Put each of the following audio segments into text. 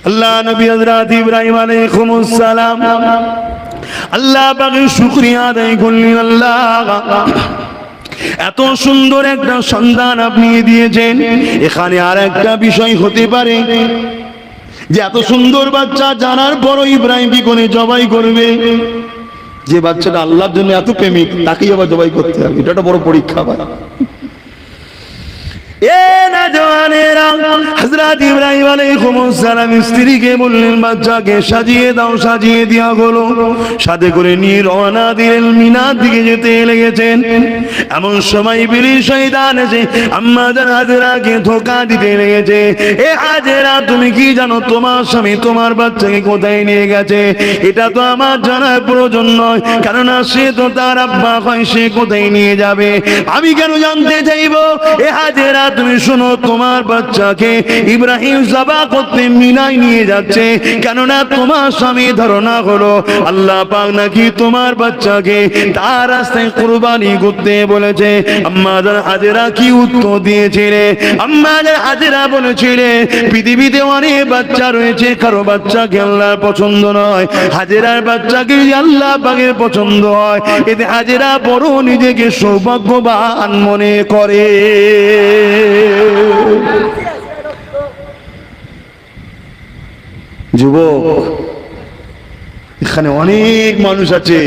আল্লাহ নবী হযরত ইব্রাহিম আলাইহিস সালাম আল্লাহ পাকের শুকরিয়া আদায় করলেন। আল্লাহ এত সুন্দর একটা সন্তান আপনি দিয়েছেন। এখানে আর একটা বিষয় হতে পারে যে এত সুন্দর বাচ্চা জানার পরও ইব্রাহিম কি করে জবাই করবে? যে বাচ্চাটা আল্লাহর জন্য এত প্রেমিক তাকেই আবার জবাই করতে হবে, এটা একটা বড় পরীক্ষা ভাই। হযরত ইব্রাহিম আলাইহিস সালাম স্ত্রীকে বললেন বাচ্চাকে সাজিয়ে দাও। সাজিয়ে দেওয়া হলো, সাথে করে নিয়ে রওনা দিলেন, মিনার দিকে যেতে লেগেছেন। এমন সময় ইবলিস শয়তান এসে আম্মা জান হাজেরাকে ধোঁকা দিতে লেগেছে। এ হাজেরা, তুমি কি জানো তোমার স্বামী তোমার বাচ্চাকে কোথায় নিয়ে গেছে? এটা তো আমার জানার প্রয়োজন নয়, কেননা সে তো তার আব্বা হয়, সে কোথায় নিয়ে যাবে আমি কেন জানতে চাইবো? এ হাজেরা, তুমি শোনো, তোমার বাচ্চাকে ইব্রাহিম জবাই করতে মিনায় নিয়ে যাচ্ছে, কেননা তোমার স্বামী ধারণা হলো আল্লাহ পাক নাকি তোমার বাচ্চাকে তার রাস্তায় কুরবানি করতে বলেছে। আম্মা জান হাজেরা কি উত্তর দিয়েছিলে? আম্মা জান হাজেরা বলেছিলে পৃথিবীতে অনেক বাচ্চা রয়েছে, কারো বাচ্চাকে আল্লাহর পছন্দ নয়, হাজেরার বাচ্চাকে আল্লাহ পাকের পছন্দ হয়। এতে হাজেরা বড় নিজেকে সৌভাগ্যবান মনে করে। যুবক, এখানে অনেক মানুষ আছে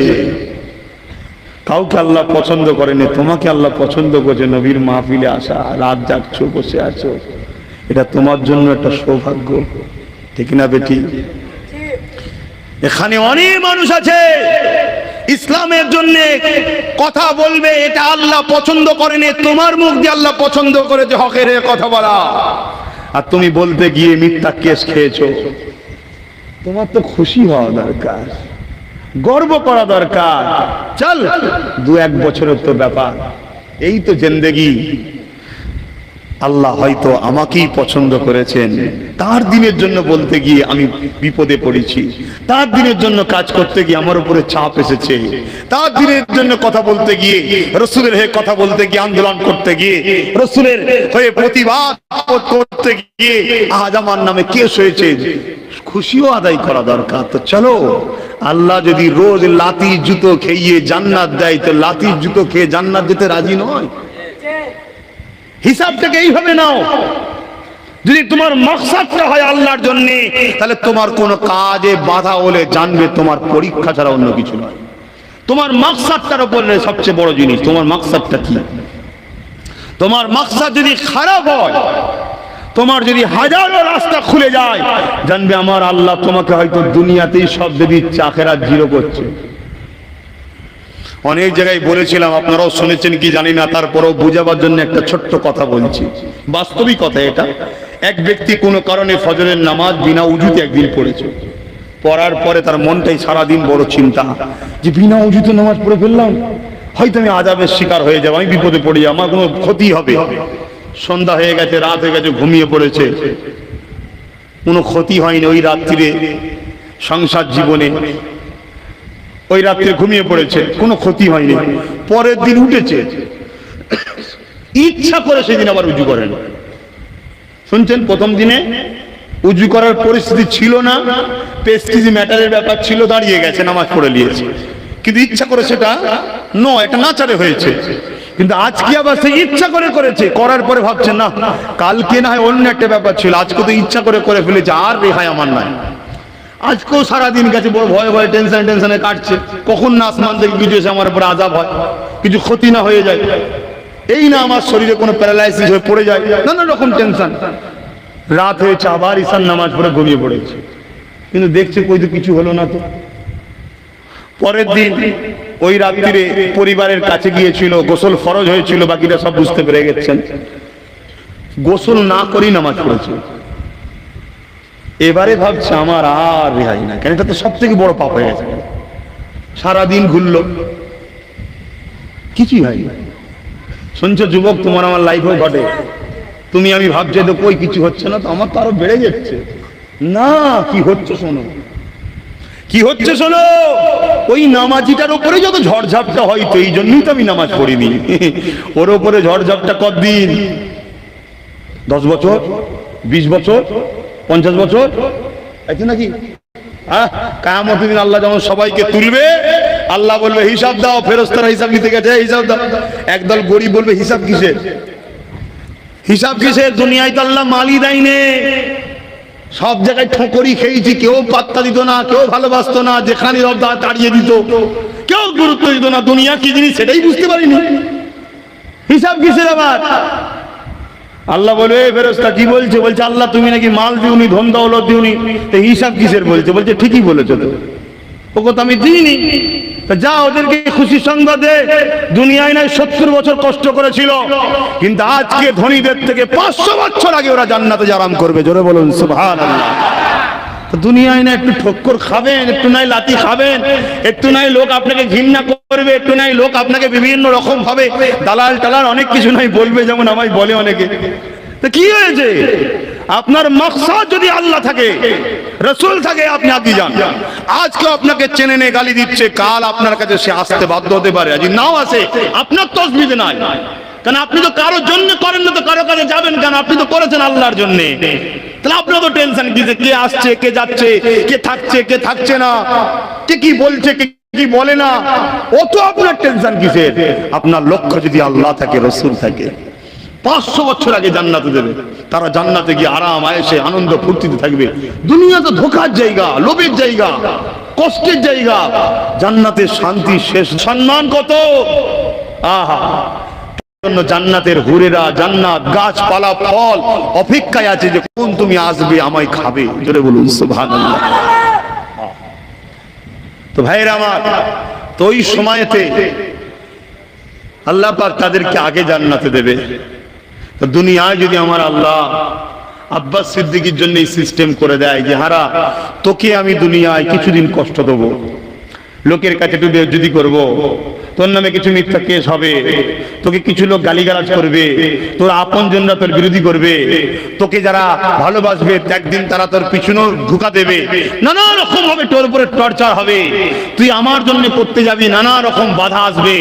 কাউকে আল্লাহ পছন্দ করেনি, তোমাকে আল্লাহ পছন্দ করছে। নবীর মাহফিলে আসা, রাত জাগছো, বসে আছো, এটা তোমার জন্য একটা সৌভাগ্য, ঠিক না বেটি? এখানে অনেক মানুষ আছে ইসলামের জন্য কথা বলবে, এটা আল্লাহ পছন্দ করেনি, তোমার মুখ দিয়ে আল্লাহ পছন্দ করেছে হকের কথা বলা, আর তুমি বলতে গিয়ে মিথ্যা কেস খেয়েছো। তোমার তো খুশি হওয়া দরকার, গর্ব করা দরকার। চল, 2-1 বছরের তো ব্যাপার, এই তো জিন্দেগি। আল্লাহ হয়তো আমাকেই পছন্দ করেছেন, তার দিনের জন্য বলতে গিয়ে আমি বিপদে পড়েছি, তার দিনের জন্য কাজ করতে গিয়ে আমার উপরে চাপ এসেছে, তার দিনের জন্য কথা বলতে গিয়ে, রসুলের হয়ে কথা বলতে গিয়ে, আন্দোলন করতে গিয়ে, রসুলের হয়ে প্রতিবাদ করতে গিয়ে আজ আমার নামে কেস হয়েছে। খুশিও আদায় করা দরকার। তো চলো, আল্লাহ যদি রোজ লাতি জুতো খেয়ে জান্নাত দেয়, তো লাতি জুতো খেয়ে জান্নাত দিতে রাজি নয়। হিসাবটাকে এইভাবে নাও। যদি তোমার মাকসাদটা হয় আল্লাহর জন্য, তাহলে তোমার কোন কাজে বাধা হলে জানবে তোমার পরীক্ষা ছাড়া অন্য কিছু নয়। তোমার মাকসাদটার উপরে সবচেয়ে বড় জিনিস, তোমার মাকসাদটা কি? তোমার মাকসাদ যদি খারাপ হয়, তোমার যদি হাজারো রাস্তা খুলে যায়, জানবে আমার আল্লাহ তোমাকে হয়তো দুনিয়াতেই সব দিয়ে দিচ্ছে, আখিরাত জিরো করছে। অনেক জায়গায় বলেছিলাম, আপনারাও শুনেছেন কি জানি না, তারপরেও বুঝাবার জন্য একটা ছোট্ট কথা বলছি, বাস্তবিক কথা এটা। এক ব্যক্তি কোনো কারণে ফজরের নামাজ বিনা উজুতে একদিন পড়েছে। পড়ার পরে তার মনটাই সারাদিন বড় চিন্তা, যে বিনা উজুতে নামাজ পড়ে ফেললাম, হয়তো আমি আযাবের শিকার হয়ে যাবো, আমি বিপদে পড়ে যাবো, আমার কোনো ক্ষতি হবে। সন্ধ্যা হয়ে গেছে, রাত হয়ে গেছে, ঘুমিয়ে পড়েছে, কোনো ক্ষতি হয়নি। ওই রাত্রিরে সংসার জীবনে ওই রাত্রে ঘুমিয়ে পড়েছে, কোনো ক্ষতি হয়নি। পরের দিন উঠেছে, ইচ্ছা করে সেদিন আবার উজু করেন। শুনছেন, প্রথম দিনে উজু করার পরিস্থিতি ছিল না, প্রেস্টিজ ম্যাটারের ব্যাপার ছিল, দাঁড়িয়ে গেছে, নামাজ পড়ে নিয়েছে, কিন্তু ইচ্ছা করে সেটা নয়, এটা নাচারে হয়েছে। কিন্তু আজকে আবার সে ইচ্ছা করে করেছে, করার পরে ভাবছে না, কালকে না হয় অন্য একটা ব্যাপার ছিল, আজকে তো ইচ্ছা করে করে ফেলেছে, আর রেহাই আমার নাই। আজকেও সারাদিন গেছে বড় ভয়ে ভয়ে টেনশনে কাটছে, কখন না আসমান থেকে কিছু এসে আমার উপরে আযাব হয়, কিছু ক্ষতি না হয়ে যায়, এই না আমার শরীরে কোনো প্যারালাইসিস হয়ে পড়ে যায়, নানা রকম টেনশন। রাত হয়েছে, আবার ঈশার নামাজ পড়ে ঘুমিয়ে পড়েছে, কিন্তু দেখছে কই তো কিছু হলো না। তো পরের দিন ওই রাত্রিরে পরিবারের কাছে গিয়েছিল, গোসল ফরজ হয়েছিল, বাকিটা সব বুঝতে পেরে গেছেন, গোসল না করেই নামাজ পড়েছে। এবারে ভাবছে আমার আর রেহাই না, কেন এটা তো সব থেকে বড় পাপ হয়ে গেছে। সারাদিন ঘুরলো, কিছুই হয় না। শুনছো যুবক, তোমার আমার লাইফেও ঘটে, তুমি আমি ভাবছি তো কই কিছু হচ্ছে না, তো আমার তো আরো বেড়ে যাচ্ছে। না, কি হচ্ছে শোনো, কি হচ্ছে শোনো। ওই নামাজিটার উপরে যত ঝড়ঝাপটা হয়, তো এই জন্যই তো আমি নামাজ পড়িনি। ওর উপরে ঝড়ঝাপটা কতদিন? 10 বছর, 20 বছর, 50 বছর, তাই নাকি? হ্যাঁ, কিয়ামতের দিন আল্লাহ যখন সবাইকে তুলবে, আল্লাহ বলবে হিসাব দাও, ফেরেশতারা হিসাব নিতে গেছে, হিসাব দাও। একদল গরিব বলবে হিসাব কিসের? হিসাব কিসের? দুনিয়ায় তো আল্লাহ মালই দেয়নি, সব জায়গায় ঠোকরি খেয়েছি, কেউ পাত্তা দিত না, কেউ ভালোবাসতো না, যেখানে রব তাড়িয়ে দিত, কেউ গুরুত্ব দিত না। দুনিয়া কি জিনিস সেটাই বুঝতে পারিনি, হিসাব কিসের আবার? আল্লাহ বলে ফেরেশতা কি বলছে? বলছে আল্লাহ তুমি নাকি মাল দিওনি, ধন দৌলত দিওনি, তো হিসাব কিসের বলছে? বলছে ঠিকই বলেছো, তো ও কথা আমি দিইনি। যা ওদেরকে খুশি সংবাদ দে, দুনিয়ায় নাই 70 বছর কষ্ট করেছিল, কিন্তু আজকে ধনীদের থেকে 500 বছর আগে ওরা জান্নাতে আরাম করবে। জোরে বলুন সুবহানাল্লাহ। দুনিয়ায় না একটু ঠক্কর খাবেন, একটু নাই লাথি খাবেন, একটু নাই লোক আপনাকে ঘৃণা করবে, একটু নাই লোক আপনাকে বিভিন্ন রকম ভাবে দালাল টালাল অনেক কিছু নাই বলবে, যেমন আমায় বলে অনেকে। তো কি হয়েছে? আপনার মাকসাদ যদি আল্লাহ থাকে, রাসূল থাকে, আপনি আগে যান। আজকে আপনাকে চেনে নে গালি দিচ্ছে, কাল আপনার কাছে সে আসতে বাধ্য হতে পারে, আজ নাও আসে, আপনার তসবিতে নাই। কারণ আপনি তো কারোর জন্য করেন না, তো কারো কাছে যাবেন কেন? আপনি তো করেছেন আল্লাহর জন্য। তাহলে আপনার তো টেনশন কিসে? কে আসছে, কে যাচ্ছে, কে থাকছে, কে থাকছে না, কে কি বলছে, কে কি বলে না, ও তো আপনার টেনশন কিসের? আপনার লক্ষ্য যদি আল্লাহ থাকে, রাসূল থাকে, 500 বছর আগে জান্নাতে দেবে। তারা জান্নাতে গিয়ে আরাম আয়েশে আনন্দ ফুর্তিতে থাকবে। দুনিয়া তো ধোঁকার জায়গা, লোভের জায়গা, কষ্টের জায়গা। জান্নাতের শান্তি শেষ, সম্মান কত! আহা, জান্নাতের হুরেরা, জান্নাত গাছপালা ফল অপেক্ষায় আছে যে কোন তুমি আসবে আমায় খাবে। জোরে বলুন সুবহানাল্লাহ। তো ভাইরা আমার, তো ওই সময়তে আল্লাহ পাক তাদেরকে আগে জান্নাতে দেবে। তো দুনিয়ায় যদি আমার আল্লাহ আব্বাস সিদ্দিকীর জন্য এই সিস্টেম করে দেয় যে হারা তোকে আমি দুনিয়ায় কিছুদিন কষ্ট দেবো, লোকের কাছে একটু বেইজ্জতি করব, তোর নামে কিছু মিথ্যা কেস হবে, তোকে কিছু লোক গালিগালাজ করবে, তোর আপনজনরা তোর বিরোধী করবে, তোকে যারা ভালোবাসবে একদিন তারা তোর পিছনে ধোঁকা দেবে, নানা রকম হবে, তোর উপরে টর্চার হবে, তুই আমার জন্য করতে যাবি, নানা রকম বাধা আসবে,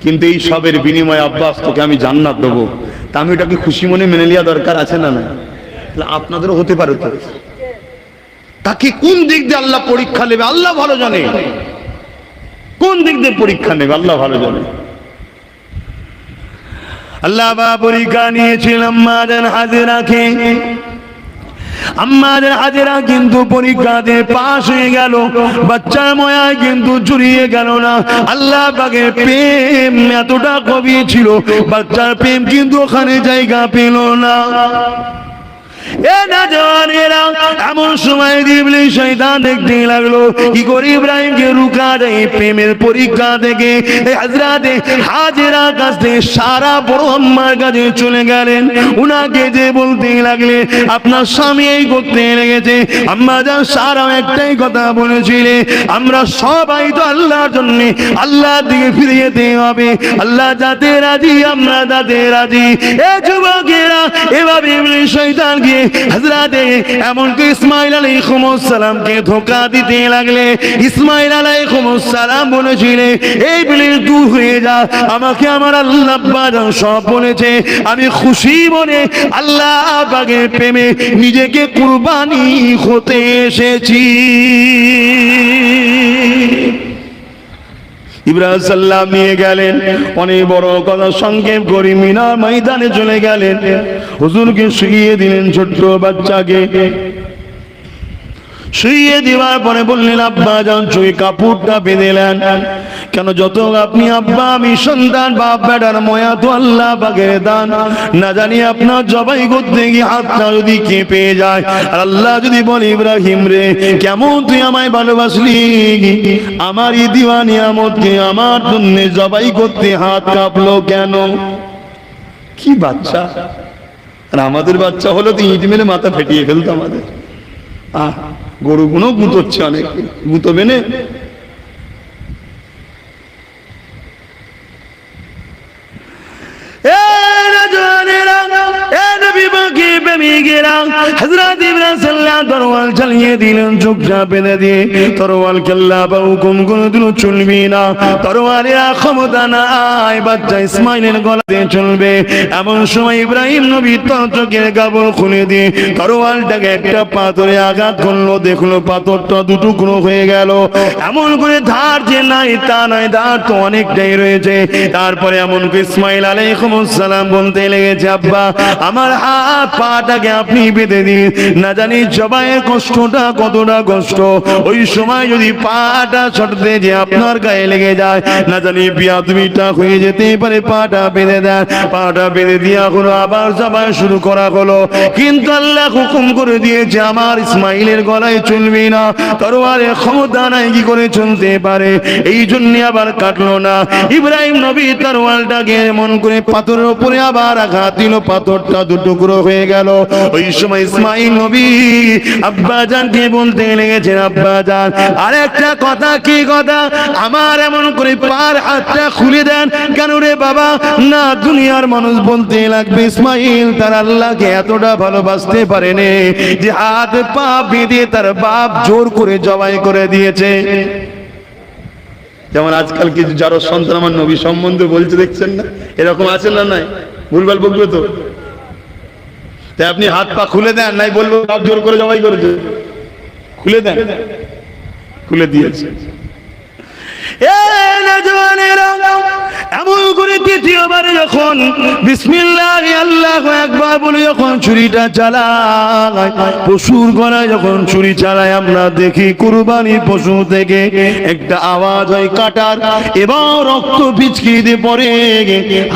কিন্তু এই সবের বিনিময়ে আব্বাস তোকে আমি জান্নাত দেবো। তা আমি ওটাকে খুশি মনে মেনে নেওয়া দরকার আছে না? না, আপনাদেরও হতে পারে। তো তাকে কোন দিক দিয়ে আল্লাহ পরীক্ষা নেবে আল্লাহ ভালো জানে, কোন দিক দিয়ে পরীক্ষা নেবে আল্লাহ ভালো জানে। আল্লাহ বা পরীক্ষা নিয়েছিলাম আম্মাজান হাজেরাকে। আম্মাজান হাজেরা কিন্তু পরীক্ষাতে পাশ হয়ে গেল, বাচ্চার ময়ায় কিন্তু জুড়িয়ে গেল না। আল্লাহ পাকের প্রেম এতটা গভীর ছিল, বাচ্চার প্রেম কিন্তু ওখানে জায়গা পেল না। এমন সময় ইবলিস শয়তান দেখতে লাগলো কি করে ইব্রাহিমকে রুকা যায়। প্রেমের পরীক্ষা থেকে হযরত হাজেরা কাছ থেকে সারা বড় আম্মার কাছে চলে গেলেন। উনাকে যে বলতে লাগলে আপনার স্বামী এই করতে লেগেছে। আম্মা জান সারা একটাই কথা বলেছিলে, আমরা সবাই তো আল্লাহর জন্য আল্লাহর দিকে ফিরে যেতে হবে, আল্লাহ যাতে রাজি আমরা যাতে রাজি। এ যুবকেরা, এভাবে ইবলিস শয়তান গিয়ে হযরত এমনকি ইসমাঈল আলাইহিস সালামকে ধোঁকা দিতে লাগলে। ইসমাঈল আলাইহিস সালাম বলেছিলেন, এই ইবলিস দূর হয়ে যা, আমাকে আমার আল্লাহ পাক সব বলেছে, আমি খুশি মনে আল্লাহ পাকের প্রেমে নিজেকে কুরবানি হতে এসেছি। ইব্রাহিম সাল্লাম নিয়ে গেলেন, অনেক বড় কথা সংক্ষেপ করে মিনার ময়দানে চলে গেলেন। হুজুরকে শুইয়ে দিলেন, ছোট্ট বাচ্চাকে শুইয়ে দেওয়ার পরে বললেন আব্বা যান চুই কাপড়টা বেঁধেলেন কেন? যত আপনি আব্বা আমি সন্তান, বাপ বেটার ময়া তো আল্লাহ পাকের দান। না জানি আপনার জবাই করতে গিয়ে হাতটা যদি কেঁপে যায়, আর আল্লাহ যদি বলে ইব্রাহিম রে কেমন তুই আমায় ভালোবাসলি, আমার এই দিওয়ানি আমদকে আমার জন্য জবাই করতে হাত কাঁপলো কেন? কি বাচ্চা! আর আমাদের বাচ্চা হলো তো ইট মেরে মাথা ফেটিয়ে ফেলতো আমাদের। গরুগুলো গুঁতোচ্ছে, অনেক গুঁতোবে না। হযরত ইব্রাহিম সাল্লাল্লাহু তরোয়াল চালিয়ে দিলেন, চোখটা বেঁধে দিয়ে তরোয়ালকে আল্লাহ পাক হুকুম করে দিল চলবি না, তরোয়ালের ক্ষমতা নাই, বাচ্চা ইসমাইলের গলাতে চলবে। এমন সময় ইব্রাহিম নবী চোখের কাপড় খুলে দিয়ে তরোয়ালটাকে একটা পাথরে আঘাত করলো, দেখলো পাথরটা দুটুকরো হয়ে গেল। এমন করে ধার যে নাই তা নয়, ধার তো অনেকটাই রয়েছে। তারপরে এমন করে ইসমাইল আলাইহিস সালাম বলতে লেগেছে, আব্বা আমার হাত পাটাকে আপনি বেঁধে দিন, না জানি জবাইয়ের কষ্টটা কতটা কষ্ট, ওই সময় যদি পাটা ছড়তে যে আপনার গায়ে লেগে যায়, না জানি বিয়াদবিটা হয়ে যেতে পারে, পাটা বেঁধে দেন। পাটা বেঁধে দিয়া হলো, আবার জবাই শুরু করা হলো। কিন্তু আল্লাহ হুকুম করে দিয়েছে আমার ইসমাইলের গলায় চলবে না, তরোয়ারের ক্ষমতা নাই, কি করে চলতে পারে, এই জন্য আবার কাটলো না। ইব্রাহিম নবী তরোয়ালটাকে এমন করে পাথরের উপরে আবার আঘাত দিল, পাথরটা দুটুকরো হয়ে গেল। ওই সময় ইসমাইল নবী আব্বা জানকে বলতে লেগেছেন, আব্বা জান আরেকটা কথা। কি কথা? আমার এমন করে পার হাতটা খুলে দেন। কেন রে বাবা? না, দুনিয়ার মানুষ বলতে লাগবে ইসমাইল তার আল্লাহকে এতটা ভালোবাসতে পারেনি যে হাত পা বেঁধে তার বাপ জোর করে জবাই করে দিয়েছে। যেমন আজকাল কিছু যারা সন্তান আমার নবী সম্বন্ধে বলছে, দেখছেন না, এরকম আছে না? নাই ভুলভাল বকবে তো, তাই আপনি হাত পা খুলে দেন, নাই বলবো বাপ জোর করে জবাই করেছে, খুলে দেন, খুলে দিয়েছে। এমন করে দ্বিতীয়বার যখন বিসমিল্লাহ আল্লাহু আকবার বলে যখন ছুরিটা চালায়, পশুর গলায় যখন ছুরি চালায়, আমরা দেখি কুরবানি পশু থেকে একটা আওয়াজ হয় কাটার, এবং রক্ত পিচকিতে পড়ে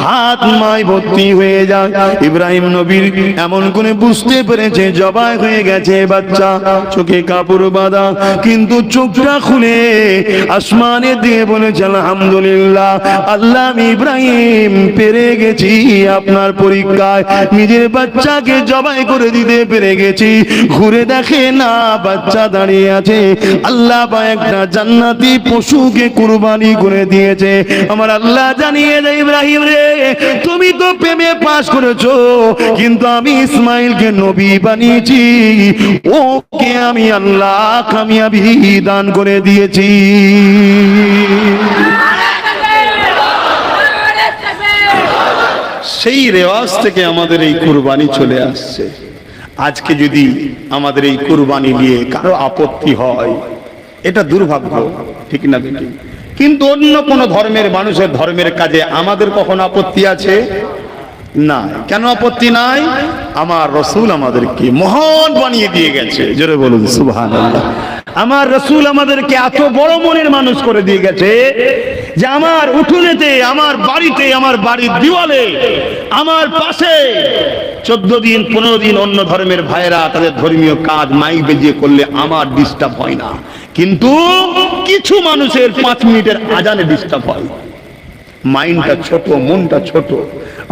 হাত মায় ভর্তি হয়ে যায়। ইব্রাহিম নবীর এমন করে বুঝতে পেরেছে জবাই হয়ে গেছে বাচ্চা, চোখে কাপড় বাঁধা, কিন্তু চোখটা খুলে আসমানে দিয়ে বলেছে আলহামদুলিল্লাহ, আল্লাহ আমি ইব্রাহিম পেরে গেছি আপনার পরীক্ষায়, নিজের বাচ্চাকে জবাই করে দিতে পেরে গেছি। ঘুরে দেখে না বাচ্চা দাঁড়িয়ে আছে, আল্লাহ বা একটা জান্নাতি পশুকে কুরবানি করে দিয়েছে। আমার আল্লাহ জানিয়ে দেয়, ইব্রাহিম রে তুমি তো প্রেমে পাস করেছো, কিন্তু আমি ইসমাইলকে নবী বানিয়েছি, ওকে আমি আল্লাহ কামিয়াবি দান করে দিয়েছি। সেই রেওয়াজ থেকে আমাদের এই কুরবানি চলে আসছে। আজকে যদি আমাদের এই কুরবানি নিয়ে কারো আপত্তি হয়, এটা দুর্ভাগ্য, ঠিক না? কিন্তু অন্য কোন ধর্মের মানুষের ধর্মের কাজে আমাদের কখনো আপত্তি আছে না? কেন আপত্তি নাই? আমার রাসূল আমাদেরকে মহান বানিয়ে দিয়ে গেছে, জোরে বলুন সুবহানাল্লাহ। আমার রাসূল আমাদেরকে এত বড় মনের মানুষ করে দিয়ে গেছে যে আমার উঠোনেতে, আমার বাড়িতে, আমার বাড়ির দেওয়ালে, আমার পাশে 14 দিন 15 দিন অন্য ধর্মের ভাইরা তাদের ধর্মীয় কাজ মাইক বেজিয়ে করলে আমার ডিস্টার্ব হয় না, কিন্তু কিছু মানুষের 5 মিনিটের আজানে ডিস্টার্ব হয়। মাইন্ডটা ছোট, মনটা ছোট।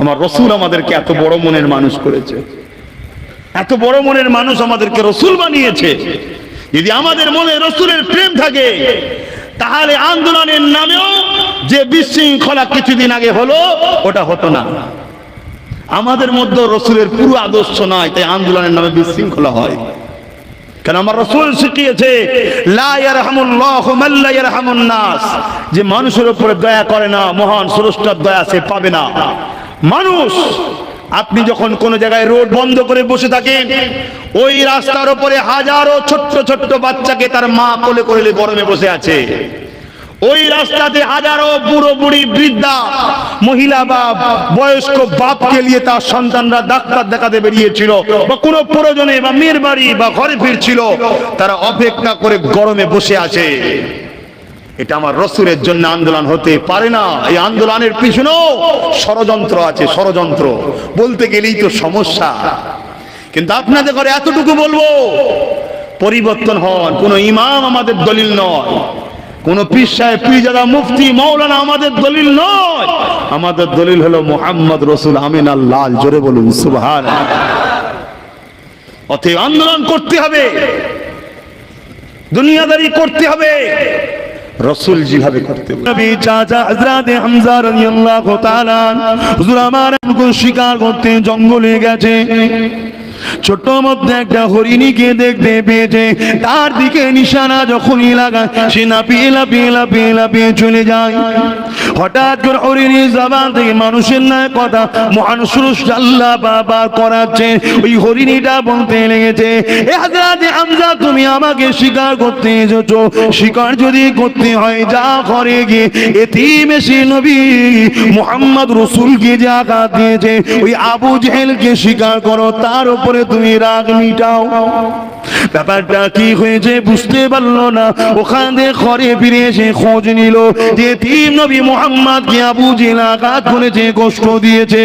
আমার রাসূল আমাদেরকে এত বড় মনের মানুষ করেছে, এত বড় মনের মানুষ আমাদেরকে রাসূল বানিয়েছে। যদি আমাদের মনে রাসূলের প্রেম থাকে, তাহলে আন্দোলনের নামেও যে বিশৃঙ্খলা কিছুদিন আগে হলো, ওটা হতো না। আমাদের মধ্যে রাসূলের পুরো আদর্শ নয়, তাই আন্দোলনের নামে বিশৃঙ্খলা হয়। কেন? আমার রাসূল শিখিয়েছে লা ইয়ারহামুল্লাহু মান লা ইয়ারহামুন নাস, যে মানুষের উপরে দয়া করে না, মহান স্রষ্টার দয়া সে পাবে না। মানুষ, আপনি যখন কোন জায়গায় রোড বন্ধ করে বসে থাকেন, ওই রাস্তার উপরে হাজারো ছোট্ট ছোট্ট বাচ্চাকে তার মা কোলে করে গরমে বসে আছে। ওই রাস্তাতে হাজারো বুড়ো বুড়ি, বৃদ্ধা মহিলা বা বয়স্ক বাপকে নিয়ে তার সন্তানরা ডাক্তার দেখাতে বেরিয়েছিল, বা কোনো প্রয়োজনে বা মেয়ের বাড়ি বা ঘরে ফিরছিল, তারা অপেক্ষা করে গরমে বসে আছে। এটা আমার রাসূলের জন্য আন্দোলন হতে পারে না। এই আন্দোলনের পিছনেও ষড়যন্ত্র আছে, ষড়যন্ত্র বলতে গেলেই তো সমস্যা। কিন্তু আপনাদের ঘরে এতটুকু বলবো, পরিবর্তন হন। কোন ইমাম আমাদের দলিল নয়, কোন পীর সাহেব, পীরজাদা, মুফতি, মাওলানা আমাদের দলিল নয়। আমাদের দলিল হলো মুহাম্মদ রাসূল আমিনাল লাল, জোরে বলুন সুবহানাল্লাহ। অতএব আন্দোলন করতে হবে, দুনিয়াদারি করতে হবে, রাসূল যেভাবে করতে হবে। নবী চাচা হযরত হামজা রাদিয়াল্লাহু তাআলা হুজুর আমার শিকার করতে জঙ্গলে গেছে। ছোট মধ্যে একটা হরিণীকে দেখতে পেয়েছে, তার দিকে নিশানা যখনই লাগায় সে লাফিয়ে লাফিয়ে লাফিয়ে লাফিয়ে চলে যায়। হঠাৎ করে হরিণীর জবান থেকে মানুষের নয় কথা মহান স্রষ্টা আল্লাহ বারবার করাচ্ছে। ওই হরিণীটা বলতে লেগেছে, এ হযরত হামজা তুমি আমাকে শিকার করতে এসেছো, শিকার যদি করতে হয় যা ঘরে গিয়ে এতিম এসে নবী মুহাম্মদ রাসূলকে যে আঘাত দিয়েছে ওই আবু জেহেলকে শিকার করো, তার উপরে তুমি রাগ মিটাও। ব্যাপারটা কি হয়েছে বুঝতে পারলো না, ওখান থেকে ঘরে ফিরে এসে খোঁজ নিল যে এতিম নবী মুহাম্মদকে আবু জেহেল আঘাত করেছে, কষ্ট দিয়েছে।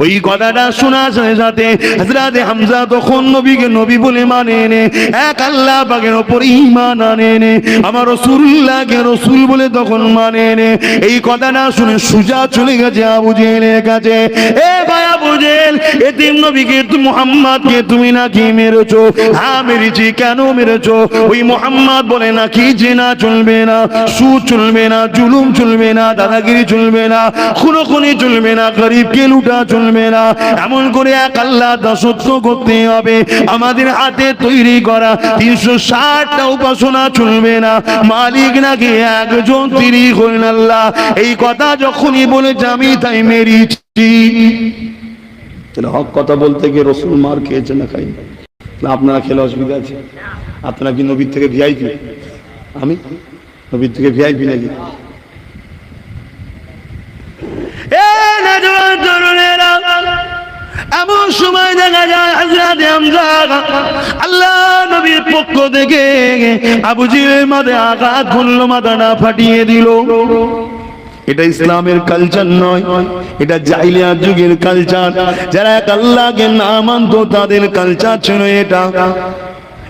ওই কথাটা শোনার সাথে সাথে হযরত হামজা তখন নবীকে নবী বলে মানে নে, এক আল্লাহ পাকের উপর ঈমান আনে নে, আমার রাসূলুল্লাহকে রাসূল বলে তখন মানে নে। এই কথাটা শুনে সুজা চলে গেছে আবু জেহেলের কাছে। এ ভাই আবু জেহেল, এতিম নবীকে মুহাম্মদকে তুমি নাকি মেরেছো? হ্যাঁ মেরেছি। কেন মেরেছো? ওই মুহাম্মদ বলে নাকি জিনা চলবে না, সুদ চলবে না, জুলুম চলবে না, দাদাগিরি চলবে না, খুনোখুনি চলবে না, গরিবকে লুটা চলবে না, এমন করে এক আল্লাহ দাসত্ব করতে হবে, আমাদের হাতে তৈরি করা 360টা উপাসনা চলবে না, মালিক নাকি একজন, তিনি হলেন আল্লাহ। এই কথা যখনই বলেছে আমি তাই মেরেছি। হক কথা বলতে গিয়ে রসুল মার খেয়েছে না খাই না? আপনারা খেলে অসুবিধা আছে? আপনারা কি নবীর থেকে ভিআইপি? আমি নবীর থেকে ভিআইপি নাকি? এমন সময় দেখা যায় হযরত হামজা আল্লাহ নবীর পক্ষ থেকে আবু জেহেলের মাথায় আঘাত করলো, মাথাটা ফাটিয়ে দিল। এটা ইসলামের কালচার নয়, এটা জাহিলিয়াত যুগের কালচার। যারা এক আল্লাহকে না মানত তাদের কালচার ছিল এটা।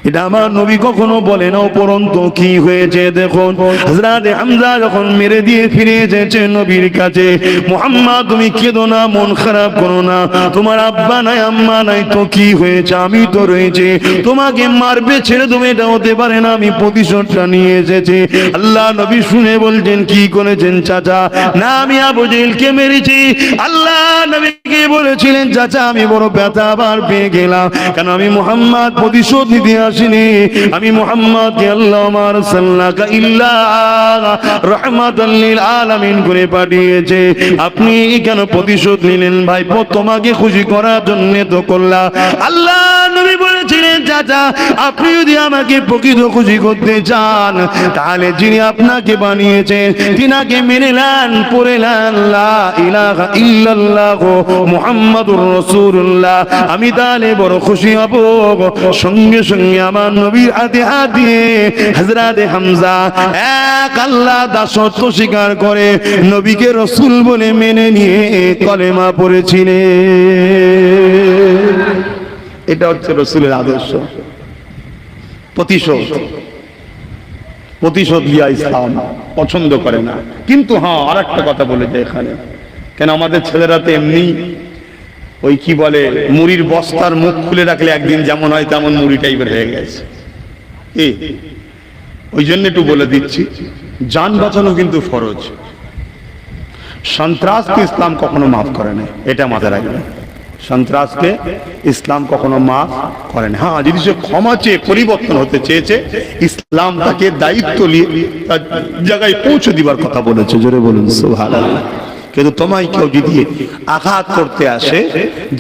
এটা আমার নবী কখনো বলে না। উপরন্তু কি হয়েছে দেখুন, হযরত হামজা যখন মেরে দিয়ে ফিরে এসেছে নবীর কাছে, মুহাম্মদ তুমি কেঁদো না, মন খারাপ করো না, তোমার আব্বা নাই আম্মা নাই তো কি হয়েছে, আমি তো রয়েছে, তোমাকে মারবে ছেড়ে তুমি, এটা হতে পারে না, আমি প্রতিশোধটা নিয়ে এসেছি। আল্লাহ নবী শুনে বলছেন কি করেছেন চাচা? না আমি আবু জেহেলকে মেরেছি। আল্লাহ নবীকে বলেছিলেন চাচা আমি বড় ব্যথা আবার পেয়ে গেলাম, কেন আমি মুহাম্মদ প্রতিশোধ নিতে আসিনি, আমি মুহাম্মদকে আল্লাহ মা আরসালনাকা ইল্লা রাহমাতাল লিল আলামিন করে পাঠিয়েছে। আপনি কেন প্রতিশোধ নিলেন ভাই? তোমাকে খুশি করার জন্য তো করলাম। আল্লাহ নবী বলেছিলেন চাচা আপনি যদি আমাকে প্রকৃত খুশি করতে চান তাহলে যিনি আপনাকে বানিয়েছেন তিনাকে মেনে নেন, পড়ে নেন লা ইলাহা ইল্লাল্লাহ মুহাম্মাদুর রাসূলুল্লাহ, আমি তাহলে বড় খুশি হব। সঙ্গে সঙ্গে আমার নবীর হাতে হাত দিয়ে হযরত হামজা এক আল্লাহ দাসত্ব স্বীকার করে নবীকে রাসূল বলে মেনে নিয়ে কলেমা পড়েছিলেন। এটা হচ্ছে রাসূলের আদর্শ। প্রতিশোধ লিয়া ইসলাম পছন্দ করে না। কিন্তু হ্যাঁ আর একটা কথা বলে যায় এখানে, কেন আমাদের ছেলেরা তো এমনি ওই কি বলে মুড়ির বস্তার মুখ খুলে রাখলে একদিন যেমন হয় তেমন মুড়ি টাইপের হয়ে গেছে। ওই জন্য একটু বলে দিচ্ছি, জান বাঁচানো কিন্তু ফরজ। সন্ত্রাসকে ইসলাম কখনো মাফ করে না, এটা মাথায় রাখবেন। সন্ত্রাসকে ইসলাম কখনো মাফ করে না। হ্যাঁ যদি সে ক্ষমা চেয়ে পরিবর্তন হতে চেয়েছে ইসলাম তাকে দায়িত্ব নিয়ে তার জায়গায় পৌঁছে দিবার কথা বলেছে। জোরে বলুন সুবহানাল্লাহ। কিন্তু তোমায় কেউ যদি আঘাত করতে আসে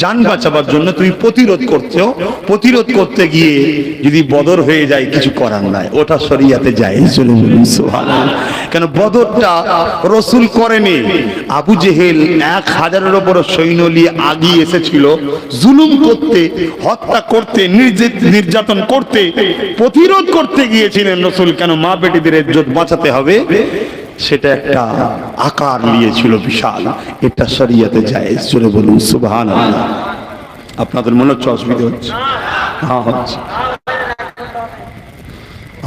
জান বাঁচাবার জন্য তুমি প্রতিরোধ করতে গিয়ে যদি বদর হয়ে যায় কিছু করার নাই, ওটা শরিয়াতে জায়েজ। চলে বলুন সুবহানাল্লাহ। কেন বদরটা রাসূল করেনি, আবু জেহেল 1000-এর উপর সৈন্য নিয়ে আগিয়ে এসেছিল জুলুম করতে, হত্যা করতে, নির্যাতন করতে, প্রতিরোধ করতে গিয়েছিলেন রাসূল। কেন মা বেটিদের ইজ্জত বাঁচাতে হবে, সেটা একটা আকার নিয়েছিল বিশাল। এটা শরিয়াতে জায়েজ। জোরে বলুন সুবহানাল্লাহ। আপনাদের মনে হচ্ছে অসুবিধা হচ্ছে? হ্যাঁ হচ্ছে।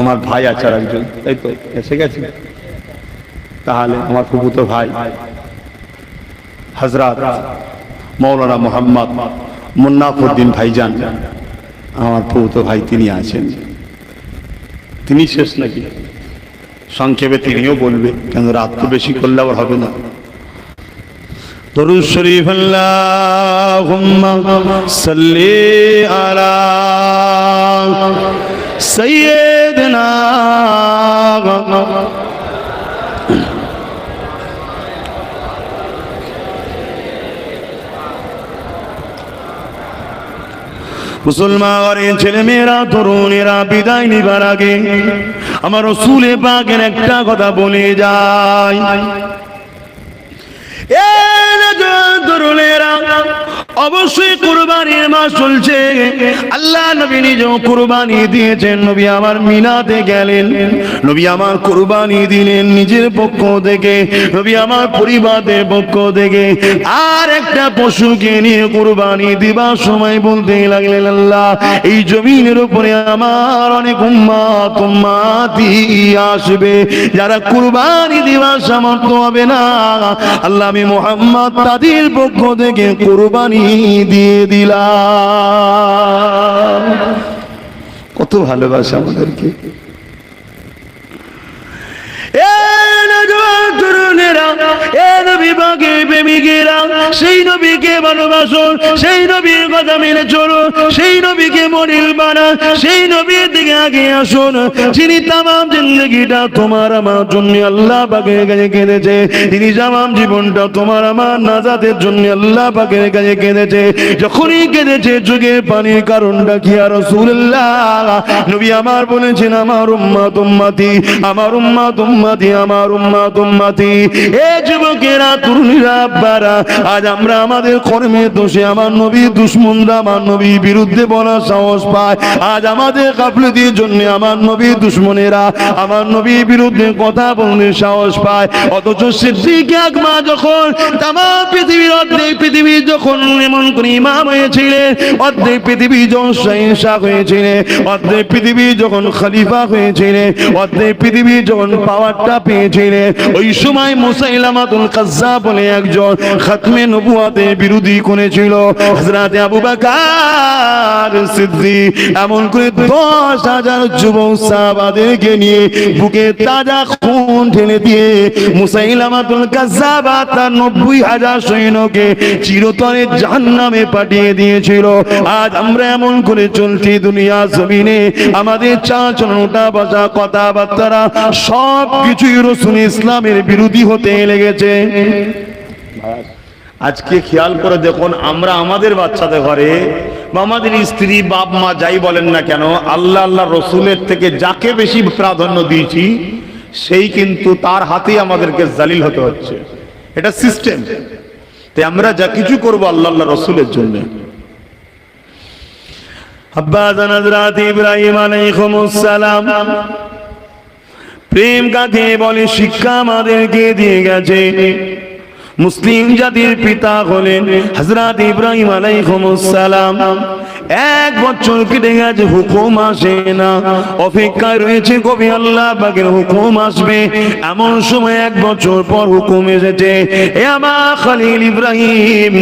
আমার ভাই আছে আর একজন, তাই তো এসে গেছে। তাহলে আমার ফুফুতো ভাই হযরত মাওলানা মোহাম্মদ মুন্নাফউদ্দিন ভাইজান, আমার ফুফুতো ভাই, তিনি আছেন। তিনি শেষ নাকি? সংক্ষেপে তিনিও বলবে, কেন রাত তো বেশি করলে আবার হবে না। দরুদ শরীফ আল্লাহুম্মা সাল্লি আলা সাইয়্যিদিনা মুসলমানের ছেলে মেয়েরা তরুণেরা বিদায় নিবার আগে আমার রাসূল পাকের একটা কথা বলে যায়, তরুণেরা অবশ্যই কুরবানির মাস চলছে। আল্লাহ নবী নিজেও কুরবানি দিয়েছেন। নবী আমার মিনাতে গেলেন, নবী আমার কুরবানি দিলেন নিজের পক্ষ থেকে, নবী আমার পরিবারের পক্ষ থেকে। আর একটা পশুকে নিয়ে কুরবানি দিবার সময় বলতে লাগলেন, আল্লাহ এই জমিনের উপরে আমার অনেক উম্মতি আসবে যারা কুরবানি দিবার সামর্থ্য হবে না, আল্লাহ আমি মুহাম্মদ তাদের পক্ষ থেকে কুরবানি দিয়ে দিলাম। কত ভালোবাসা আমাদেরকে। সেই নবীকে ভালোবাসো, সেই নবীর কথা মেনে চলো, সেই নবীকে মডেল বানান, সেই নবীর দিকে আগে আসুন যিনি তামাম জিন্দগিটা তোমার আমার জন্য আল্লাহ পাকের কাছে কেঁদেছে, তিনি তামাম জীবনটা তোমার আমার নাজাতের জন্য আল্লাহ পাকের কাছে কেঁদেছে। যখনই কেঁদেছে চোখের পানির কারণটা কি আর রাসূলুল্লাহ নবী আমার বলেছেন, আমার উম্মত উম্মতি, আমার উম্মত উম্মতি, আমার উম্মত উম্মতি। এ যুবকেরা তরুণীরা আব্বারা, আজ আমরা আমাদের কর্মের দোষে আমার নবীর দুশমনরা আমার নবীর বিরুদ্ধে বলার সাহস পায়। আজ আমাদের গাফলতির জন্য আমার নবীর দুশমনেরা আমার নবীর বিরুদ্ধে কথা বলতে সাহস পায়। অথচ সিদ্দিক আকবর যখন তামাম পৃথিবীর অর্ধেক পৃথিবী যখন এমন করে ইমাম হয়েছিলেন, অর্ধেক পৃথিবী যখন শাহ হয়েছিলেন, অর্ধেক পৃথিবী যখন খলিফা হয়েছিলেন, অর্ধেক পৃথিবী যখন পাওয়ারটা পেয়েছিলেন, ওই সময় মুসাইলামাতুল কাজ্জাব বলে একজন খাতমে নবুয়াতের বিরোধী করেছিল। হযরত আবু বকর সিদ্দিক এমন করে 10,000 যুবক সাহাবাদেরকে নিয়ে বুকে তাজা খুন ঢেলে দিয়ে মুসাইলামাতুল কাজ্জাব তার 90,000 সৈন্যকে চিরতরে জাহান্নামে পাঠিয়ে দিয়েছিল। আজ আমরা এমন করে চলছি দুনিয়া জমিনে, আমাদের চালচলন ওঠা বসা কথাবার্তা সব কিছুই রাসূল ইসলামের বিরোধী হতে লেগেছে। আজকে খেয়াল করে দেখুন, আমরা আমাদের বাচ্চাদের ঘরে বা আমাদের স্ত্রী বাপ মা যাই বলেন না কেন, আল্লাহ আল্লাহ রসুলের থেকে যাকে বেশি প্রাধান্য দিয়েছি সেই কিন্তু তার হাতেই আমাদেরকে জালিল হতে হচ্ছে। এটা সিস্টেম। তাই আমরা যা কিছু করবো আল্লাহ আল্লাহ রসুলের জন্য। আব্বা জান হযরত ইব্রাহিম আলাইহিস সালাম প্রেম কাকে বলে শিক্ষা আমাদেরকে দিয়ে গেছে। মুসলিম জাতির পিতা হলেন হযরত ইব্রাহিম আলাইহিস সালাম। 1 বছর কেটে গেছে, হুকুম আসে না, অপেক্ষায় রয়েছে কবে আল্লাহ পাকের হুকুম আসবে। এমন সময় 1 বছর পর হুকুম এসেছে, এ আমার খলিল ইব্রাহিম,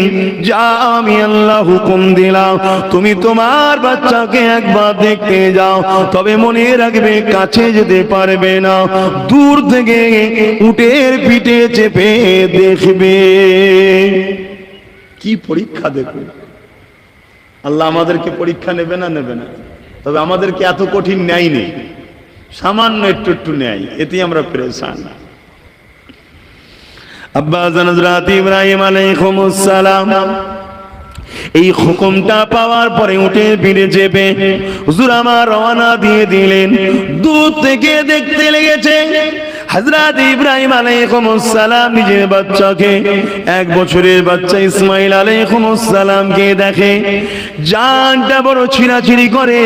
যা আমি আল্লাহ হুকুম দিলাম, তুমি তোমার বাচ্চাকে একবার দেখতে যাও, তবে মনে রাখবে কাছে যেতে পারবে না, দূর থেকে উটের পিঠে চেপে দেখবে। কি পরীক্ষা দেখুন, আল্লাহ আমাদেরকে পরীক্ষা নেবে না নেবে না, তবে আমাদেরকে এত কঠিন নেয়নি, সামান্য একটু একটু নেয়, এতেই আমরা পেরেশান। আব্বা জান হযরত ইব্রাহিম আলাইহিস সালাম এই হুকুমটা পাওয়ার পরে উঠে ফিরে যাবে হুজুর আমার রওনা দিয়ে দিলেন। দূর থেকে দেখতে লেগেছে হযরত ইব্রাহিম আলাইহিস সালাম নিজের বাচ্চাকে, 1 বছরের বাচ্চা ইসমাইল আলাইহিস সালামকে দেখে, জানটা বড় ছিঁড়াছিঁড়ি করে।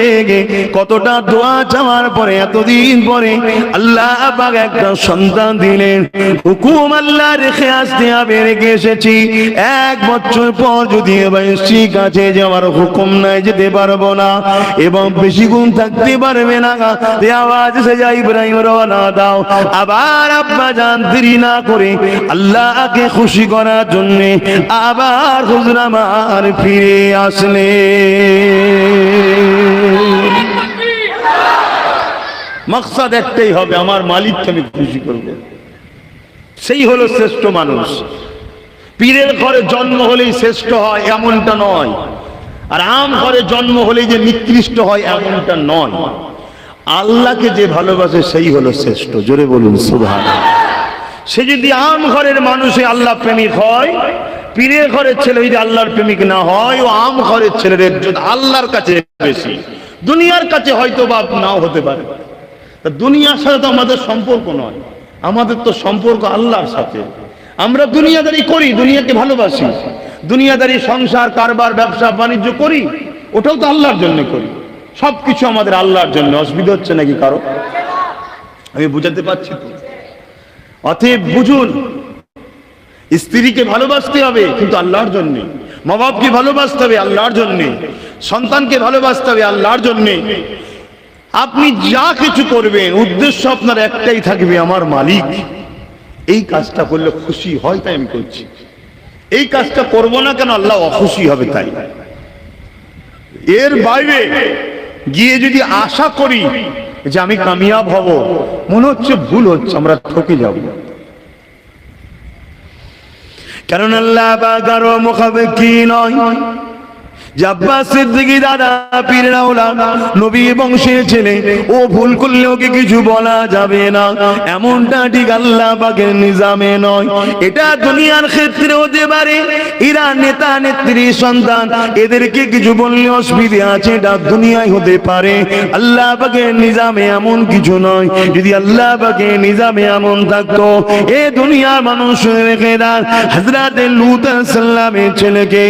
কতটা দোয়া চাওয়ার পরে এতদিন পরে আল্লাহ পাক একটা সন্তান দিলেন। হুকুম আল্লাহ রেখে আসতে হবে, রেখে এসেছি। 1 বছর পর যদি বেশি কাছে যাওয়ার হুকুম নাই, যেতে পারবো না এবং বেশি গুণ থাকতে পারবে না। আওয়াজ এসে যায়, ইব্রাহিম রওনা দাও। আবার আব্বা জান দেরি না করে আল্লাহকে খুশি করার জন্য আবার হুজুর আমার ফিরে আসলে। মাকসাদ একটাই হবে, আমার মালিককে আমি খুশি করব, সেই হলো শ্রেষ্ঠ মানুষ। পীরের ঘরে জন্ম হলেই শ্রেষ্ঠ হয় এমনটা নয়, আর আম ঘরে জন্ম হলেই যে নিকৃষ্ট হয় এমনটা নয়। আল্লাহকে যে ভালোবাসে সেই হলো শ্রেষ্ঠ। জোরে বলুন সুবহানাল্লাহ। সে যদি আম ঘরের মানুষে আল্লাহ প্রেমিক হয়, পীরের ঘরের ছেলে যদি আল্লাহর প্রেমিক না হয়, ও আম ঘরের ছেলের ইজ্জত আল্লাহর কাছে বেশি, দুনিয়ার কাছে হয়তো বা নাও হতে পারে। তা দুনিয়ার সাথে তো আমাদের সম্পর্ক নয়, আমাদের তো সম্পর্ক আল্লাহর সাথে। আমরা দুনিয়াদারি করি, দুনিয়াকে ভালোবাসি, দুনিয়াদারি সংসার কারবার ব্যবসা বাণিজ্য করি, ওটাও তো আল্লাহর জন্য করি। সবকিছু আমাদের আল্লাহর জন্য। অসুবিধা হচ্ছে নাকি কারো? আমি বুঝাতে পারছি তো? অতএব বুঝুন, স্ত্রীকে ভালোবাসতে হবে কিন্তু আল্লাহর জন্য, মা বাপকে ভালোবাসতে হবে আল্লাহর জন্য, সন্তানকে ভালোবাসতে হবে আল্লাহর জন্য। আপনি যা কিছু করবেন উদ্দেশ্য আপনার একটাই থাকবে, আমার মালিক এই কাজটা করলে খুশি হয় তাই আমি করছি, এই কাজটা করব না কেন আল্লাহ অখুশি হবে তাই। এর বাইরে গিয়ে যদি আশা করি যে আমি কামিয়াব হব, মনে হচ্ছে ভুল হচ্ছে, আমরা ঠকে যাব। কারণ আল্লাহ পাক কারো মুখাপেক্ষী নয়। আব্বাস সিদ্দিকী দাদা পীর আওলা নবী বংশের ছেলে, ও ভুল করলে ওকে কিছু বলা যাবে না, এমনটা ঠিক আল্লাহ পাকের নিজামে নয়। এটা দুনিয়ার ক্ষেত্রে হতে পারে, এরা নেতা নেত্রী সন্তান, এদেরকে কিছু বললে অসুবিধা আছে, এটা দুনিয়ায় হতে পারে। আল্লাহ পাকের নিজামে এমন কিছু নয়। যদি আল্লাহ পাকের নিজামে এমন থাকতো, এ দুনিয়ার মানুষ রেখে দেন হযরত লূত আলাইহিস সালামের ছেলেকে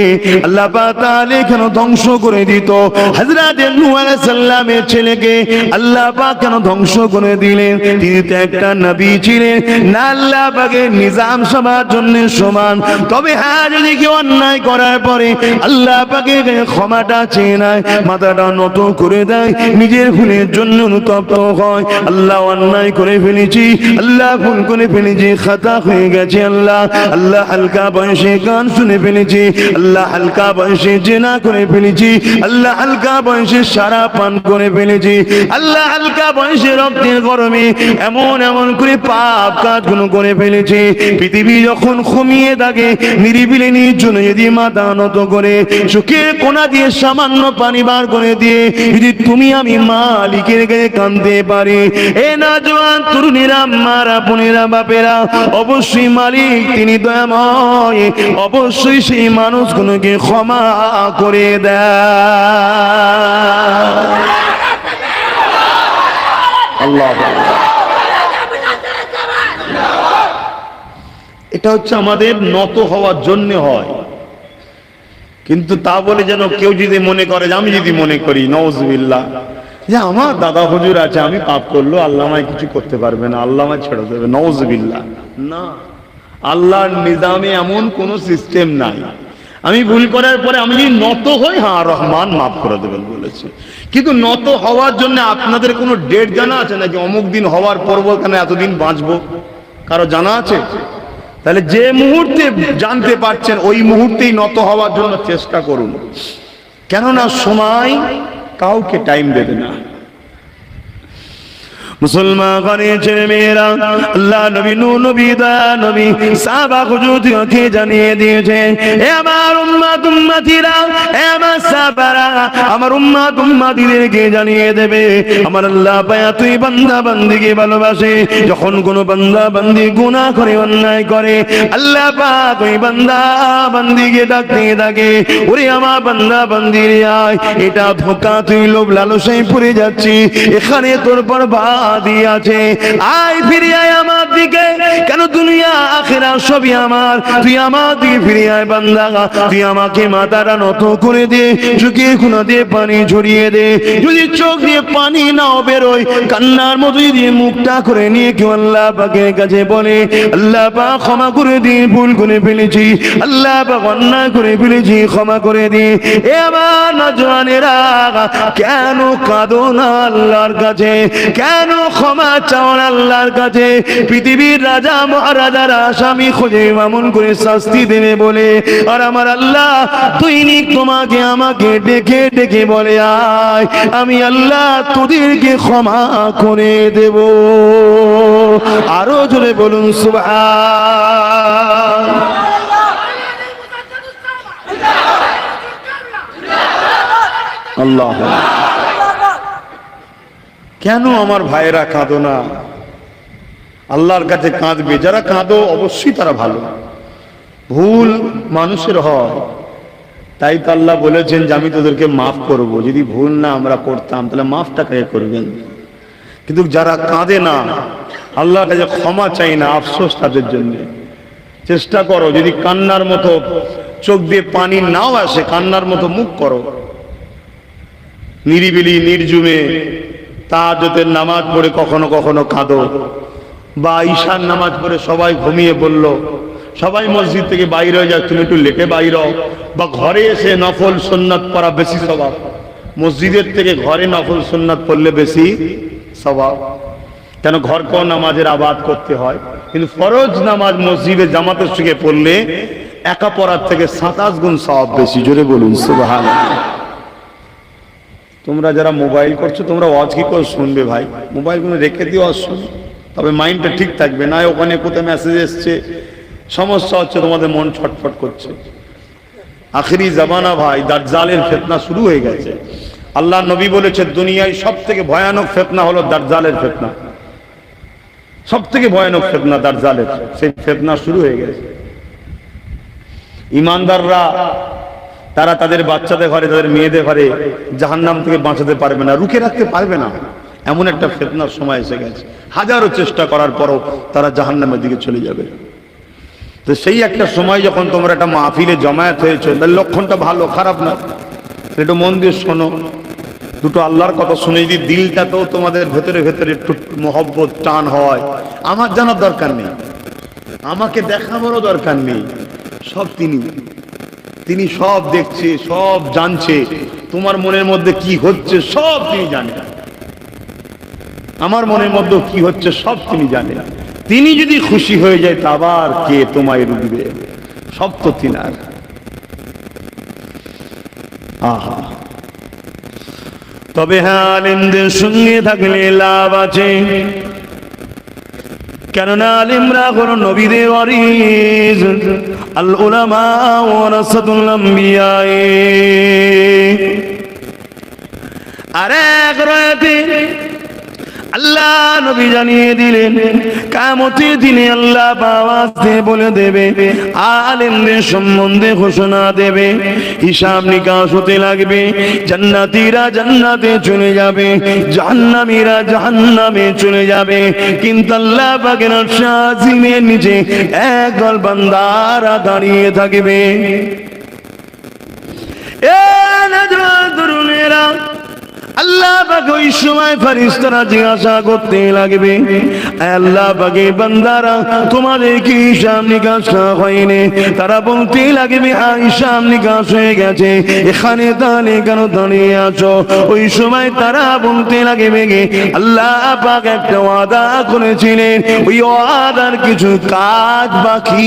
আল্লাহ পাক তাআলা কেন ধ্বংস করে দিত, হযরত নূহ আলাইহিস সালামের ছেলেকে আল্লাহ পাক কেন ধ্বংস করে দিলেন? তিনি তো একটা নবী ছিলেন না, আল্লাহ পাকের নিজাম সবার জন্য সমান। তবে হ্যাঁ, যদি কেউ অন্যায় করার পরে আল্লাহ পাকের ক্ষমাটা চেয়ে নেয়, মাথাটা নত করে দেয়, নিজের ভুলের জন্য অনুতপ্ত হয়, আল্লাহ অন্যায় করে ফেলেছি, আল্লাহ ভুল করে ফেলেছি, খাতা হয়ে গেছে, আল্লাহ আল্লাহ হালকা বয়সে গান শুনে ফেলেছি, আল্লাহ হালকা বয়সে জেনা করে ফেলেছি, আল্লাহ হালকা বয়সে সারা পান করে ফেলেছি, আল্লাহ হালকা বয়সে রক্তের গরমে এমন এমন করে পাপ কাজগুলো করে ফেলেছি। পৃথিবী যখন ঘুমিয়ে থাকে, নিরিবিলি নির্জনে যদি মাথা নত করে চোখের কোনা দিয়ে সামান্য পানি বার করে দিয়ে যদি তুমি আমি মালিকের কাছে কাঁদতে পারি, এ নওজোয়ান তরুণীরা, মারা বোনেরা, বাপেরা, অবশ্যই মালিক তিনি দয়াময়, অবশ্যই সেই মানুষগুলোকে ক্ষমা করে দেয়। আল্লাহ, এটা হচ্ছে আমাদের নত হওয়ার জন্য হয়। কিন্তু তা বলে যেন কেউ যদি মনে করে, আমি যদি মনে করি নাউজুবিল্লাহ যে আমার দাদা হুজুর আছে, আমি পাপ করলো আল্লাহ আমায় কিছু করতে পারবে না, আল্লাহ আমায় ছেড়ে দেবে, নাউজুবিল্লাহ। না, আল্লাহর নিজামে এমন কোন সিস্টেম নাই। আমি ভুল করার পরে আমি যদি নত হই, হ্যাঁ রহমান মাফ করে দেবেন বলেছে, কিন্তু নত হওয়ার জন্য আপনাদের কোনো ডেট জানা আছে নাকি? অমুক দিন হওয়ার পর কেন এতদিন বাঁচবো, কারো জানা আছে? তাহলে যে মুহূর্তে জানতে পারছেন ওই মুহূর্তেই নত হওয়ার জন্য চেষ্টা করুন, কেননা সময় কাউকে টাইম দেবে না। মুসলমান ঘরের ছেলে মেয়েরা, আল্লাহ নবী, নূহ নবী, দয়া নবী, সাহাবা হুজুরকে জানিয়ে দিয়েছেন, এ আমার উম্মত উম্মতিরা, এ আমার সাহাবারা, আমার উম্মত উম্মতিদেরকে জানিয়ে দেবে, আমার আল্লাহ পায়া তুই বান্দা বান্দিকে ভালোবাসে। যখন কোন বান্দা বান্দি গুনাহ করে, অন্যায় করে, আল্লাহ পাক ওই বান্দা বান্দিকে ডাকতে থাকে, ওরে আমার বান্দা বান্দি রে আয়, এটা ধোঁকা, তুই লোভ লালসায় পড়ে যাচ্ছি, এখানে তোর বরবাদ আছে, আয় ফিরে আয় আমার দিকে, কেন দুনিয়া আখিরা সবই আমার, তুই আমার দিকে ফিরে আয় বান্দা, তুই আমাকে মাথাটা নত করে দে, চোখের কোনা দিয়ে পানি ঝরিয়ে দে, যদি চোখ দিয়ে পানি নাও বেরোয়, কান্নার মতো দিয়ে মুখটা করে নিয়ে কেউ আল্লাহ পাকের কাছে বলে, আল্লাহ পাক ক্ষমা করে দিন, ভুল করে ফেলেছি, আল্লাহ পাক অন্যায় করে ফেলেছি, ক্ষমা করে দিন। এ আমার নওজোয়ানেরা, কেন কাঁদো না আল্লাহর কাছে, কেন ক্ষমা চাও আল্লাহর কাছে? পৃথিবীর রাজা মহারাজারা স্বামী খুঁজে এমন করে শাস্তি দেবে বলে, আর আমার আল্লাহ দৈনিক তোমাকে আমাকে ডেকে ডেকে বলে, আয় আমি আল্লাহ তোদেরকে ক্ষমা করে দেব। আরো জোরে বলুন সুবহান। আল্লাহ। কেন আমার ভাইয়েরা কাঁদো না? আল্লাহর কাছে কাঁদবে যারা। কাঁদো অবশ্যই তারা ভালো। ভুল মানুষের হয়, তাই তো আল্লাহ বলেছেন যে আমি তোদেরকে মাফ করব। যদি ভুল না আমরা করতাম তাহলে মাফটা কে করবেন? কিন্তু যারা কাঁদে না, আল্লাহর কাছে ক্ষমা চাই না, আফসোস তাদের জন্য। চেষ্টা করো, যদি কান্নার মতো চোখ দিয়ে পানি নাও আসে, কান্নার মতো মুখ করো। নিরিবিলি নির্জুমে তাহাজ্জুদের নামাজ পড়ে কখনো কখনো কাঁদো, বা ঈশার নামাজ পড়ে সবাই ঘুমিয়ে পড়ল, সবাই মসজিদ থেকে বাইরে হয়ে যায়, তুমি একটু লেটে বাইর, বা ঘরে এসে নফল সুন্নাত পড়া বেশি সওয়াব। মসজিদের থেকে ঘরে নফল সুন্নাত পড়লে বেশি সওয়াব। কেন? ঘরকেও নামাজের আবাদ করতে হয়, কিন্তু ফরজ নামাজ মসজিদে জামাতের সঙ্গে পড়লে একা পড়ার থেকে 27 গুণ সওয়াব বেশি। জোরে বলুন সুবহানাল্লাহ। তোমরা যারা মোবাইল করছো, তোমরা ওয়াজ কি করে শুনবে ভাই? মোবাইলগুলো রেখে দিও, ওয়াজ শুনো, তবে মাইন্ডটা ঠিক থাকবে। না ওখানে কোথায় মেসেজ এসছে, সমস্যা হচ্ছে, তোমাদের মন ছটফট করছে। আখিরি জামানা ভাই, দাজ্জালের ফিতনা শুরু হয়ে গেছে। আল্লাহ নবী বলেছে দুনিয়ায় সব থেকে ভয়ানক ফিতনা হলো দাজ্জালের ফিতনা। সব থেকে ভয়ানক ফিতনা দাজ্জালের, সেই ফিতনা শুরু হয়ে গেছে। ইমানদাররা তারা তাদের বাচ্চাদের ঘরে, তাদের মেয়েদের ঘরে জাহান্নাম থেকে বাঁচাতে পারবে না, রুখে রাখতে পারবে না। এমন একটা ফিতনার সময় এসে গেছে, হাজারো চেষ্টা করার পরও তারা জাহান্নামের দিকে চলে যাবে। তো সেই একটা সময় যখন তোমরা একটা মাহফিলে জমায়েত হয়েছে, তার লক্ষণটা ভালো, খারাপ না। একটু মন দিয়ে শোনো, দুটো আল্লাহর কথা শুনে যদি দিলটা তো তোমাদের ভেতরে ভেতরে একটু মহব্বত টান হয়, আমার জানার দরকার নেই, আমাকে দেখাবারও দরকার নেই। সব তিনি সব দেখছে, সব জানছে, তোমার মনের মধ্যে কি হচ্ছে সব তিনি জানেন। আমার মনের মধ্যে কি হচ্ছে সব তিনি জানেন। তিনি যদি খুশি হয়ে যায় তা আবার কে তোমায় রুখবে? সব তো তিনার। আহা, তবে হ্যাঁ, আলেমদের সঙ্গে থাকলে লাভ আছে। কেননা আলেমরা হলো নবীদের ওয়ারিস, আল উলামা ওয়ারাসাতুল আম্বিয়া। আর এক রাতে আল্লাহ নবী জানিয়ে দিলেন, কিয়ামতের দিনে আল্লাহ আওয়াজ দিয়ে বলে দেবে, আলেমদের সম্বন্ধে ঘোষণা দেবে, হিসাব নিকাশ হতে লাগবে। জান্নাতীরা জান্নাতে চলে যাবে, জাহান্নামীরা জাহান্নামে চলে যাবে। কিন্তু আল্লাহ পাকের আরশের আজিমের নিচে একদল বান্দারা দাঁড়িয়ে থাকবে। এ নজওয়ান তরুণেরা, আল্লাহ পাক ওই সময় ফেরেশতারা জিজ্ঞাসা করতে লাগবে, আল্লাহ পাকের বান্দারা তোমাদের কি হিসাব নিকাশ হয়নি? তারা বলতে লাগবে, হিসাব নিকাশ হয়ে গেছে, এখানে তাহলে কেন দাঁড়িয়ে আছো? ওই সময় তারা বলতে লাগবে, আল্লাহ পাক একটা ওয়াদা করেছিলেন, ওই ওয়াদার কিছু কাজ বাকি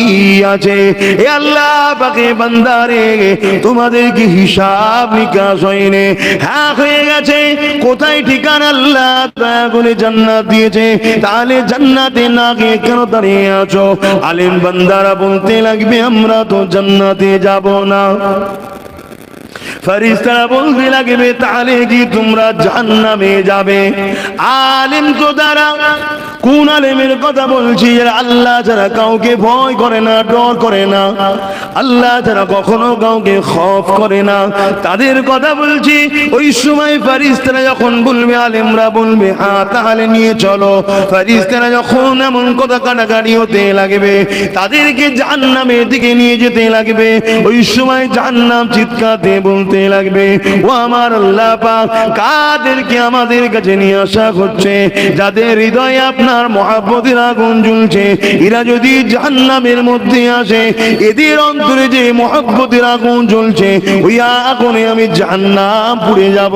আছে। এ আল্লাহ পাকের বান্দারে, তোমাদের কি হিসাব নিকাশ হয়নি? হ্যাঁ হয়ে গেছে। কোথায় ঠিকানা? আল্লাহ দয়া করে জান্নাত দিয়েছে, তাহলে জান্নাতে না গিয়ে কেন দাঁড়িয়ে আছো? আলেম বান্দারা বলতে লাগবে, আমরা তো জান্নাতে যাব না। ফেরেশতারা বলতে লাগবে, তাহলে কি তোমরা জাহান্নামে যাবে? আলেম তো দ্বারা কোন আলেমের কথা বলছি? আল্লাহ যারা কাউকে ভয় করে না, ডর করে না, আল্লাহ যারা কখনো কাউকে খৌফ করে না, তাদের কথা বলছি। ওই সময় ফেরেশতারা যখন বলবে, আলেমরা বলবে, হ্যাঁ তাহলে নিয়ে চলো। ফেরেশতারা যখন এমন কথা কাটাকাটি হতে লাগবে, তাদেরকে জাহান্নামের দিকে নিয়ে যেতে লাগবে। ওই সময় জাহান্নাম চিৎকারতে বলতে লাগবে, ও আমার আল্লাহ পাক, কাদেরকে আমাদের কাছে নিয়ে আসা হচ্ছে? যাদের হৃদয়ে আপনার মহব্বতের আগুন জ্বলছে, এরা যদি জাহান্নামের মধ্যে আসে, এদের অন্তরে যে মহব্বতের আগুন জ্বলছে, ওই আগুনে আমি জাহান্নাম পুড়ে যাব।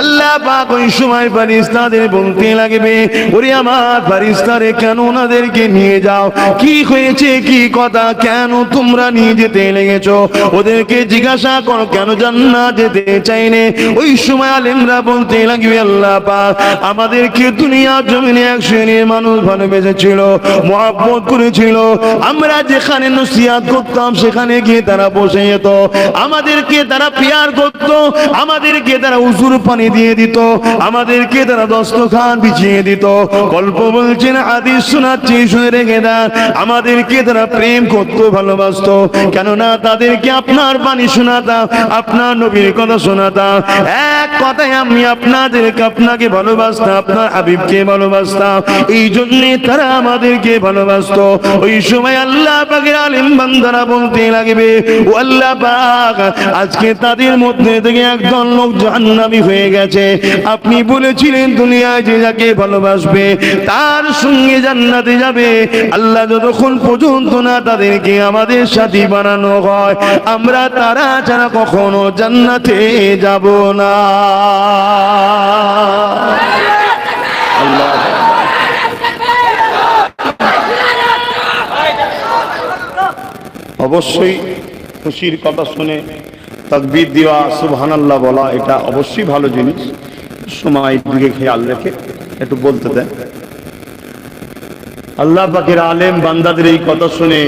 আল্লাহ পাক ওই সময় ফেরেশতাদের বলতে লাগবে, ওরে আমার ফেরেশতারে, কেন ওনাদেরকে নিয়ে যাও? কি হয়েছে, কি কথা, কেন তোমরা নিয়ে যেতে লেগেছো? ওদেরকে জিজ্ঞাসা করো, কেন জান্নাত যেতে চাইনে? ওই সময় আলেমরা বলতে লাগবে, আল্লাহ পাক আমাদেরকে দুনিয়ার জমিনে এক শ্রেণীর মানুষ ভালোবেসেছিল, মহব্বত করেছিল। আমরা যেখানে নসিহত করতাম সেখানে গিয়ে তারা বসে যেত, আমাদেরকে তারা পিয়ার করত, আমাদেরকে তারা উজুর পানি দিয়ে দিত, আমাদেরকে তারা দস্তখান বিছিয়ে দিত। গল্প বলছেন, হাদিস শোনাচ্ছি, শুনে রেখে দেন। আমাদেরকে তারা প্রেম করত, ভালোবাসতো। কেননা তাদেরকে আপনার বাণী শোনাতাম, আপনার নবীর কথা শোনাতাম। এক কথায় আমি আপনাকে ভালোবাসতাম, আপনার হাবিবকে ভালোবাসতাম। এই জন্য তারা আমাদেরকে ভালোবাসতো। ওই সময় আল্লাহ পাকের আলেম বান্দারা বলতে লাগবে, ও আল্লাহ পাক, আজকে তাদের মধ্যে থেকে একজন লোক জাহান্নামী হয়ে গেছে। আপনি বলেছিলেন দুনিয়ায় যে যাকে ভালোবাসবে তার সঙ্গে জান্নাতে যাবে। আল্লাহ যতক্ষণ পর্যন্ত না তাদেরকে আমাদের সাথী বানানো হয়, আমরা তারা ছাড়া কখনো জান্নাতে যাব না। অবশ্যই খুশির কথা শুনে তাকবীর দেওয়া, সুবহানাল্লাহ বলা, এটা অবশ্যই ভালো জিনিস। সময় দিকে খেয়াল রেখে একটু বলতে দেন। আল্লাহ পাকের আলেম বান্দাদের এই কথা শুনে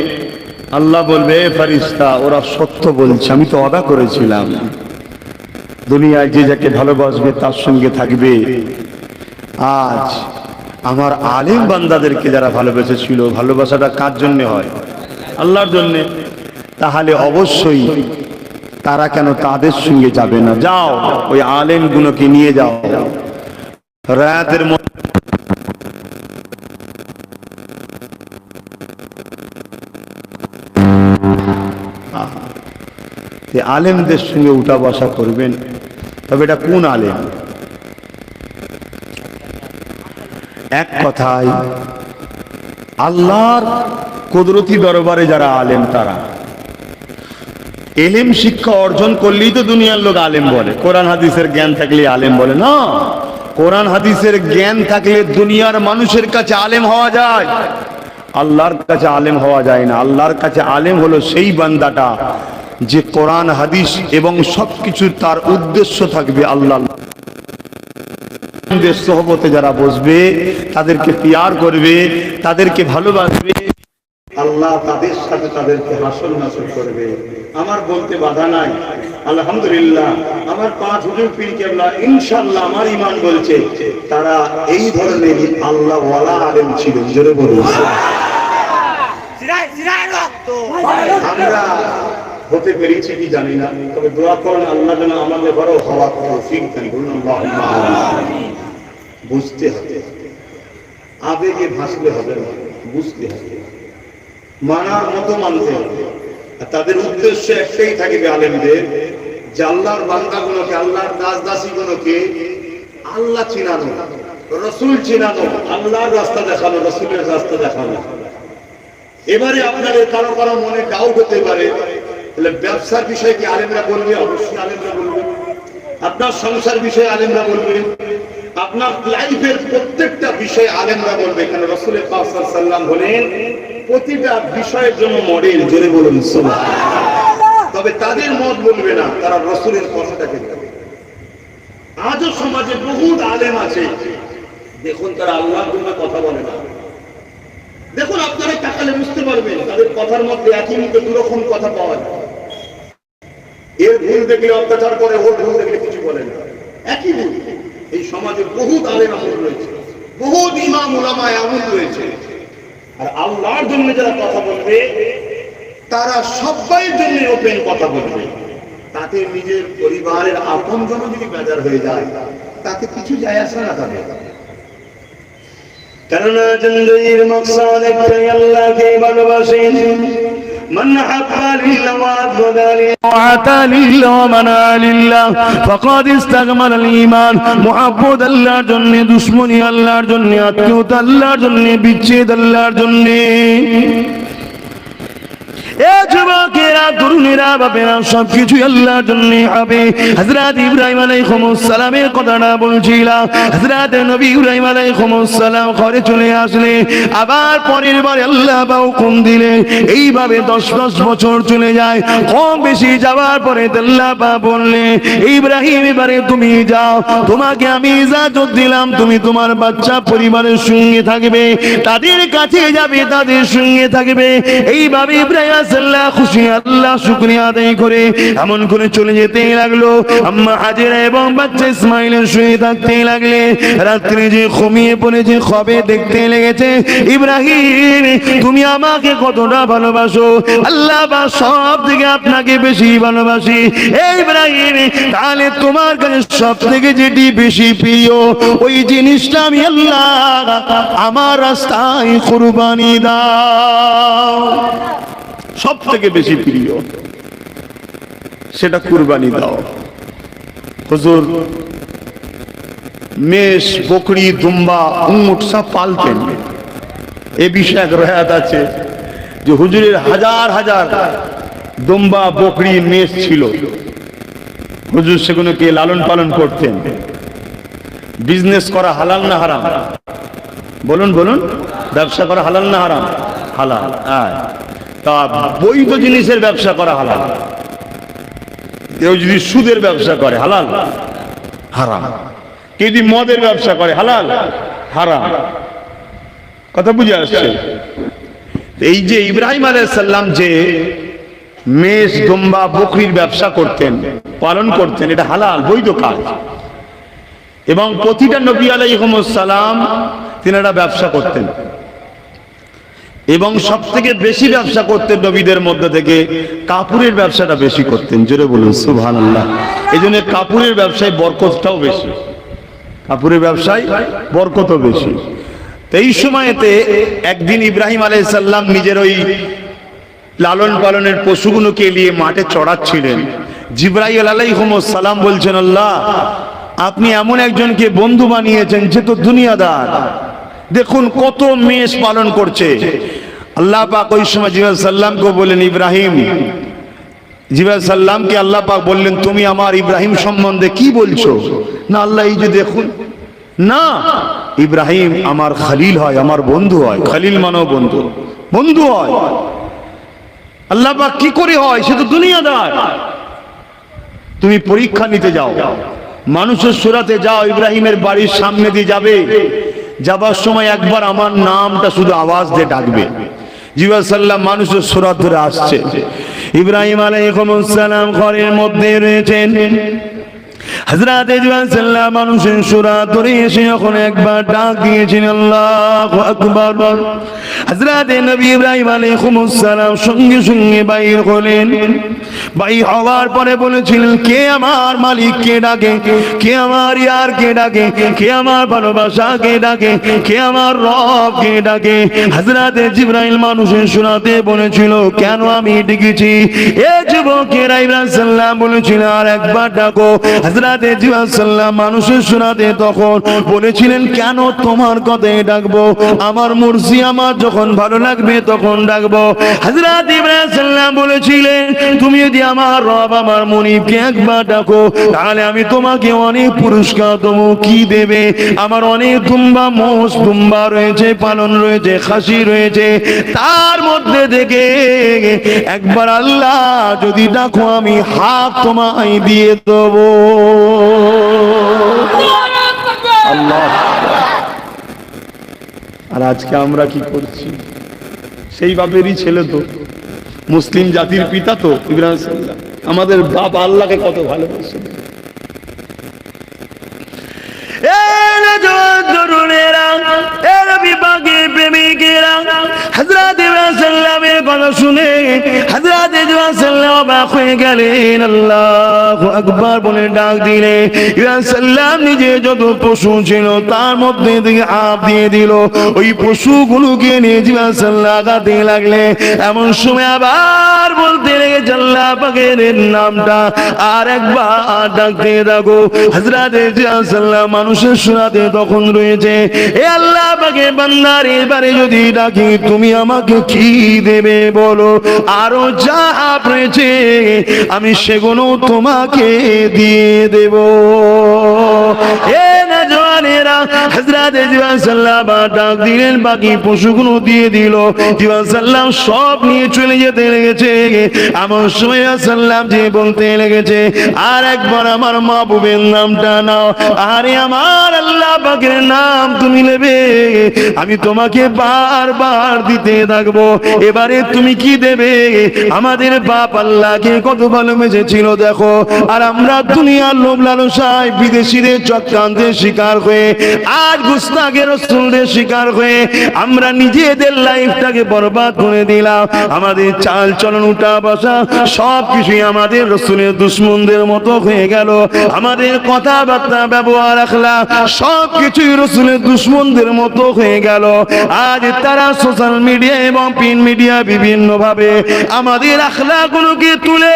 আল্লাহ বলবে, ফেরেশতা ওরা সত্য বলছে, আমি তো ওয়াদা করেছিলাম দুনিয়ায় যে যাকে ভালোবাসবে তার সঙ্গে থাকবে। আজ আমার আলেম বান্দাদেরকে যারা ভালোবেসেছিল, ভালোবাসাটা কার জন্য হয়? আল্লাহর জন্য। তাহলে অবশ্যই তারা কেন তাদের সঙ্গে যাবে না? যাও ওই আলেম গুলোকে নিয়ে যাও, রাতের মধ্যে আলেমদের সঙ্গে উঠা বসা করবেন। তবে এটা কোন আলেম? এক কথায় আল্লাহর কুদরতি দরবারে যারা আলেম, তারা এলেম শিক্ষা অর্জন করলেই তো দুনিয়ার লোক আলেম বলে। কোরআন হাদিসের জ্ঞান থাকলে আলেম বলে না। কোরআন হাদিসের জ্ঞান থাকলে দুনিয়ার মানুষের কাছে আলেম হওয়া যায়, আল্লাহর কাছে আলেম হওয়া যায় না। আল্লাহর কাছে আলেম হলো সেই বান্দাটা যে কোরআন হাদিস এবং সবকিছু তার উদ্দেশ্য থাকবে আল্লাহ। সোহবতে যারা বসবে, তাদেরকে পিয়ার করবে, তাদেরকে ভালোবাসবে, আল্লাহ তাদের সাথে তাদেরকে হাসর নাসর করবে। আমার বলতে বাধা নাই, আলহামদুলিল্লাহ। আমার 5 হুজুর পীর কেবলা ইনশাআল্লাহ আমার ঈমান বলছে তারা এই ধরনের আল্লাহ ওয়ালা আলেম ছিলেন। জোরে বলুন। আমরা হতে পেরেছি কি জানি না, তবে দোয়া করেন আল্লাহ যেন আমাদের বড় হওয়ার তৌফিক দেন। বলুন আল্লাহুম্মা আমিন। বুঝতে হবে, আবেগে ভাসলে হবে না, বুঝতে হবে, মানার মতো মানতে হবে। তাদের উদ্দেশ্য একটাই থাকবে আলেমদের, যে আল্লাহর বান্দাগুলোকে, আল্লাহর দাস দাসীগুলোকে আল্লাহ চিনানো, রসুল চিনানো, আল্লাহর রাস্তা দেখানো, রসুলের রাস্তা দেখানো। এবারে আপনাদের কারো কারো মনে ডাউট হতে পারে, তাহলে ব্যবসার বিষয়ে কি আলেমরা বলবে? অবশ্যই আলেমরা বলবে। আপনার সংসার বিষয়ে আলেমরা বলবে, আপনার লাইফের প্রত্যেকটা বিষয়ে আলেমরা বলবে। কেন? রাসূলের পাক সাল্লাল্লাহু আলাইহি ওয়াসাল্লাম বলেন প্রতিটা বিষয়ের জন্য মডেল। জোরে বলুন সুবহানাল্লাহ। তবে তাদের মত বলবে না, তারা রাসূলের কথাটাকে বলবে। আজও সমাজে বহুত আলেম আছে, দেখুন তারা আল্লাহর জন্য কথা বলে না। দেখুন আপনারা তাকালে বুঝতে পারবেন তাদের কথার মধ্যে একই মুখে দুরকম কথা পাওয়া যায়। এর ভুল দেখলে অত্যাচার করে, ওর ভুল দেখলে কিছু বলে না, একই ভুল। এই সমাজে বহুত আলেম আমল রয়েছে, বহুত ইমাম উলামায়ে আমল রয়েছে। আর আল্লাহর জন্য যারা কথা বলবে তারা সবাই জন্য ওপেন কথা বলবে। তাতে নিজের পরিবারের আপনজন যদি বেজার হয়ে যায় তাতে কিছু যায় আসে না তাদের। কেননা জিন্দেগির মকসদ একটাই, আল্লাহকে ভালোবাসেন। من حب لله وعبد لله وعطى لله ومنع لله فقد استكمل الإيمان। محبت আল্লাহর জন্য, দুশমনী আল্লাহর জন্য, আত্মীয়তা আল্লাহর জন্য, বিচ্ছেদ আল্লাহর জন্য। এ যুবকেরা, তরুণেরা, বাপেরা, সবকিছুই আল্লাহর জন্য হবে। হযরত ইব্রাহিম আলাইহিস সালামের কথাটা বলছিলাম। হযরত নবী ইব্রাহিম আলাইহিস সালাম ঘরে চলে আসলে আবার পরের বারে আল্লাহ হুকুম দিলেন। এইভাবে 10 বছর চলে যায়। কম বেশি যাওয়ার পরে আল্লাহ বললেন, ইব্রাহিম এবারে তুমি যাও, তোমাকে আমি ইজাজত দিলাম, তুমি তোমার বাচ্চা পরিবারের সঙ্গে থাকবে, তাদের কাছে যাবে, তাদের সঙ্গে থাকবে। এইভাবে ইব্রাহিম আল্লাহ খুশি, আল্লাহ শুকরিয়া আদায় করে এমন করে চলে যেতে লাগলো। আম্মা হাজেরা এবং বাচ্চা ইসমাইলের সঙ্গে থাকতে লাগলে। রাত্রে যে ঘুমিয়ে পড়েছে, খবে দেখতে লেগেছে, ইব্রাহিম তুমি আমাকে কতটা ভালোবাসো, আল্লাহ বা সব থেকে আপনাকে বেশি ভালোবাসি। এই ইব্রাহিম, তাহলে তোমার কাছে সব থেকে যেটি বেশি প্রিয়, ওই জিনিসটা আমি আল্লাহ আমার রাস্তায় কুরবানি দাও। সব থেকে বেশি প্রিয় সেটা কুরবানি দাও। হুজুর মেষ, বকরি, দুম্বা, উট সব পালতেন। এ বিষয়ে এক রয়াত আছে যে হুজুরের হাজার হাজার দুম্বা, বকরি, মেষ ছিল। হুজুর সেগুলোকে লালন পালন করতেন। বিজনেস করা হালাল না হারাম? বলুন বলুন, ব্যবসা করা হালাল না হারাম? হালাল। তা বৈধ জিনিসের ব্যবসা করা হালাল। কেউ যদি সুদের ব্যবসা করে হালাল? হারাম। কেউ যদি মদের ব্যবসা করে হালাল? হারাম। কথা বুঝে আসছে? এই যে ইব্রাহিম আলাইহিস সালাম যে মেষ, দুম্বা, বকরির ব্যবসা করতেন, পালন করতেন, এটা হালাল, বৈধ কাজ। এবং প্রতিটা নবী আলাইহিস সালাম তিনারা ব্যবসা করতেন। এবং সব থেকে বেশি ব্যবসা করতেন নবীদের মধ্যে থেকে কাপড়ের ব্যবসাটা বেশি করতেন। জোরে বলুন সুবহানাল্লাহ। এই জন্য কাপড়ের ব্যবসায় বরকতটাও বেশি, কাপড়ের ব্যবসায় বরকতও বেশি। তো এই সময়তে একদিন ইব্রাহিম আলাইহিস সালাম নিজের ওই লালন পালনের পশুগুলোকে নিয়ে মাঠে চড়াচ্ছিলেন। জিবরাইল আলাইহিস সালাম বলছেন, আল্লাহ আপনি এমন একজনকে বন্ধু বানিয়েছেন যে তো দুনিয়াদার, দেখুন কত মেষ পালন করছে। আল্লাহ পাক ওই সময় জিবরাইল সাল্লামকে বললেন, ইব্রাহিম, জিবরাইল সাল্লামকে আল্লাহ পাক বললেন, তুমি আমার ইব্রাহিম সম্বন্ধে কি বলছো? না আল্লাহ, এই যে দেখুন না, ইব্রাহিম আমার খলিল হয়, আমার বন্ধু হয়। খলিল মানেও বন্ধু, বন্ধু হয়। আল্লাহ পাক কি করে হয়? সে তো দুনিয়াদার। তুমি পরীক্ষা নিতে যাও, মানুষের সুরাতে যাও, ইব্রাহিমের বাড়ির সামনে দিয়ে যাবে, যাবার সময় একবার আমার নামটা শুধু আওয়াজ দিয়ে ডাকবে। জিবরাইল সাল্লাম মানুষের সুরাত ধরে আসছে। ইব্রাহিম আলাইহিস সালাম ঘরের মধ্যে রয়েছেন। হযরত জিবরাইল সাল্লাম মানুষের সুরাত ধরে এসে যখন একবার ডাক দিয়েছেন, আল্লাহু আকবার, হযরত নবী ইব্রাহিম আলাইহিস সালাম সঙ্গে সঙ্গে বাইর হলেন। বাইর হওয়ার পরে বলেছিলেন, কে আমার মালিক কে ডাকে, কে আমার ইয়ার কে ডাকে, কে আমার ভালোবাসা কে ডাকে, কে আমার রব কে ডাকে। হযরত জিবরাইল মানুষের সুরাতে বলেছিল, কেন আমি ডেকেছি? এ যুবকেরা, ইব্রাহিম সাল্লাম বলেছিল, আর একবার ডাকো। হযরত জিবরাইল সাল্লাম মানুষের সুরাতে তখন বলেছিলেন, কেন তোমার কথাই ডাকবো, আমার মুর্শি, আমার যখন ভালো লাগবে তখন ডাকবো। হযরত ইব্রাহিম সাল্লাম বলেছিলেন, তুমি যদি আমার রব, আমার মুনিবকে একবার ডাকো, তাহলে আমি তোমাকে অনেক পুরস্কার দেবো। কি দেবে? আমার অনেক দুম্বা, মোষ, দুম্বা রয়েছে, পালন রয়েছে, খাসি রয়েছে, তার মধ্যে থেকে একবার আল্লাহ যদি ডাকো, আমি হাত তোমায় দিয়ে দেবো। আল্লাহ। আর আজকে আমরা কি করছি? সেই বাপেরই ছেলে তো, মুসলিম জাতির পিতা তো ইব্রাহিম সাল্লাম। আমাদের বাপ আল্লাহকে কত ভালোবাসে। হযরত ইব্রাহিম সাল্লামের কথা শুনে হযরত ইব্রাহিম সাল্লাম অবাক হয়ে গেলেন। আল্লাহু আকবার বলে ডাক দিলে ইব্রাহিম সাল্লাম নিজে যত পশু ছিল তার মধ্যে থেকে আপ দিয়ে দিল। ওই পশুগুলোকে নিয়ে ইব্রাহিম সাল্লাম আগাতে লাগলে। এমন সময় আবার বলতে লেগেছে, আল্লাহ পাকের নামটা আর একবার ডাকতে থাকো। হযরত ইব্রাহিম সাল্লাম মানুষের সুরাতে তখন রয়েছে, এ আল্লাহ পাকের বান্দার, এবারে যদি ডাকি তুমি আমাকে কি দেবে বলো, আরো যা রয়েছে আমি সেগুলো তোমাকে দিয়ে দেব। এ নওজওয়ানেরা, হযরত জিবরাইল সাল্লাল্লাহু আলাইহি ডাক দিলেন, বাকি পশুগুলো দিয়ে দিল। জিবরাইল সাল্লাল্লাহু সব নিয়ে চলে যেতে লেগেছে। এমন সময় সাল্লাম যে বলতে লেগেছে, আর একবার আমার মাহবুবের নামটা নাও। আরে আমার আল্লাহ পাকের নাম তুমি নেবে, আমি তোমাকে বারবার দিতে থাকবো। এবারে তুমি কি দেবে? আমাদের বাপ আল্লাহকে কত ভালোবেসেছিল দেখো, আর আমরা দুনিয়ার লোভ লালসায় বিদেশিদের চক্রান্তের শিকার হয়ে, আজ গুস্তাখের রাসূলের শিকার হয়ে আমরা নিজেদের লাইফটাকে বরবাদ করে দিলাম। আমাদের চাল চলন, উঠা বসা সব কিছুই আমাদের রাসূলের দুশমনদের মতো হয়ে গেল। আমাদের কথাবার্তা, ব্যবহার, আখলাক সব কিছুই রাসূলের দুশমনদের মতো হয়ে গেল। আজ তারা সোশ্যাল মিডিয়া এবং প্রিন্ট মিডিয়া বিভিন্ন ভাবে আমাদের আখলাকগুলোকে তুলে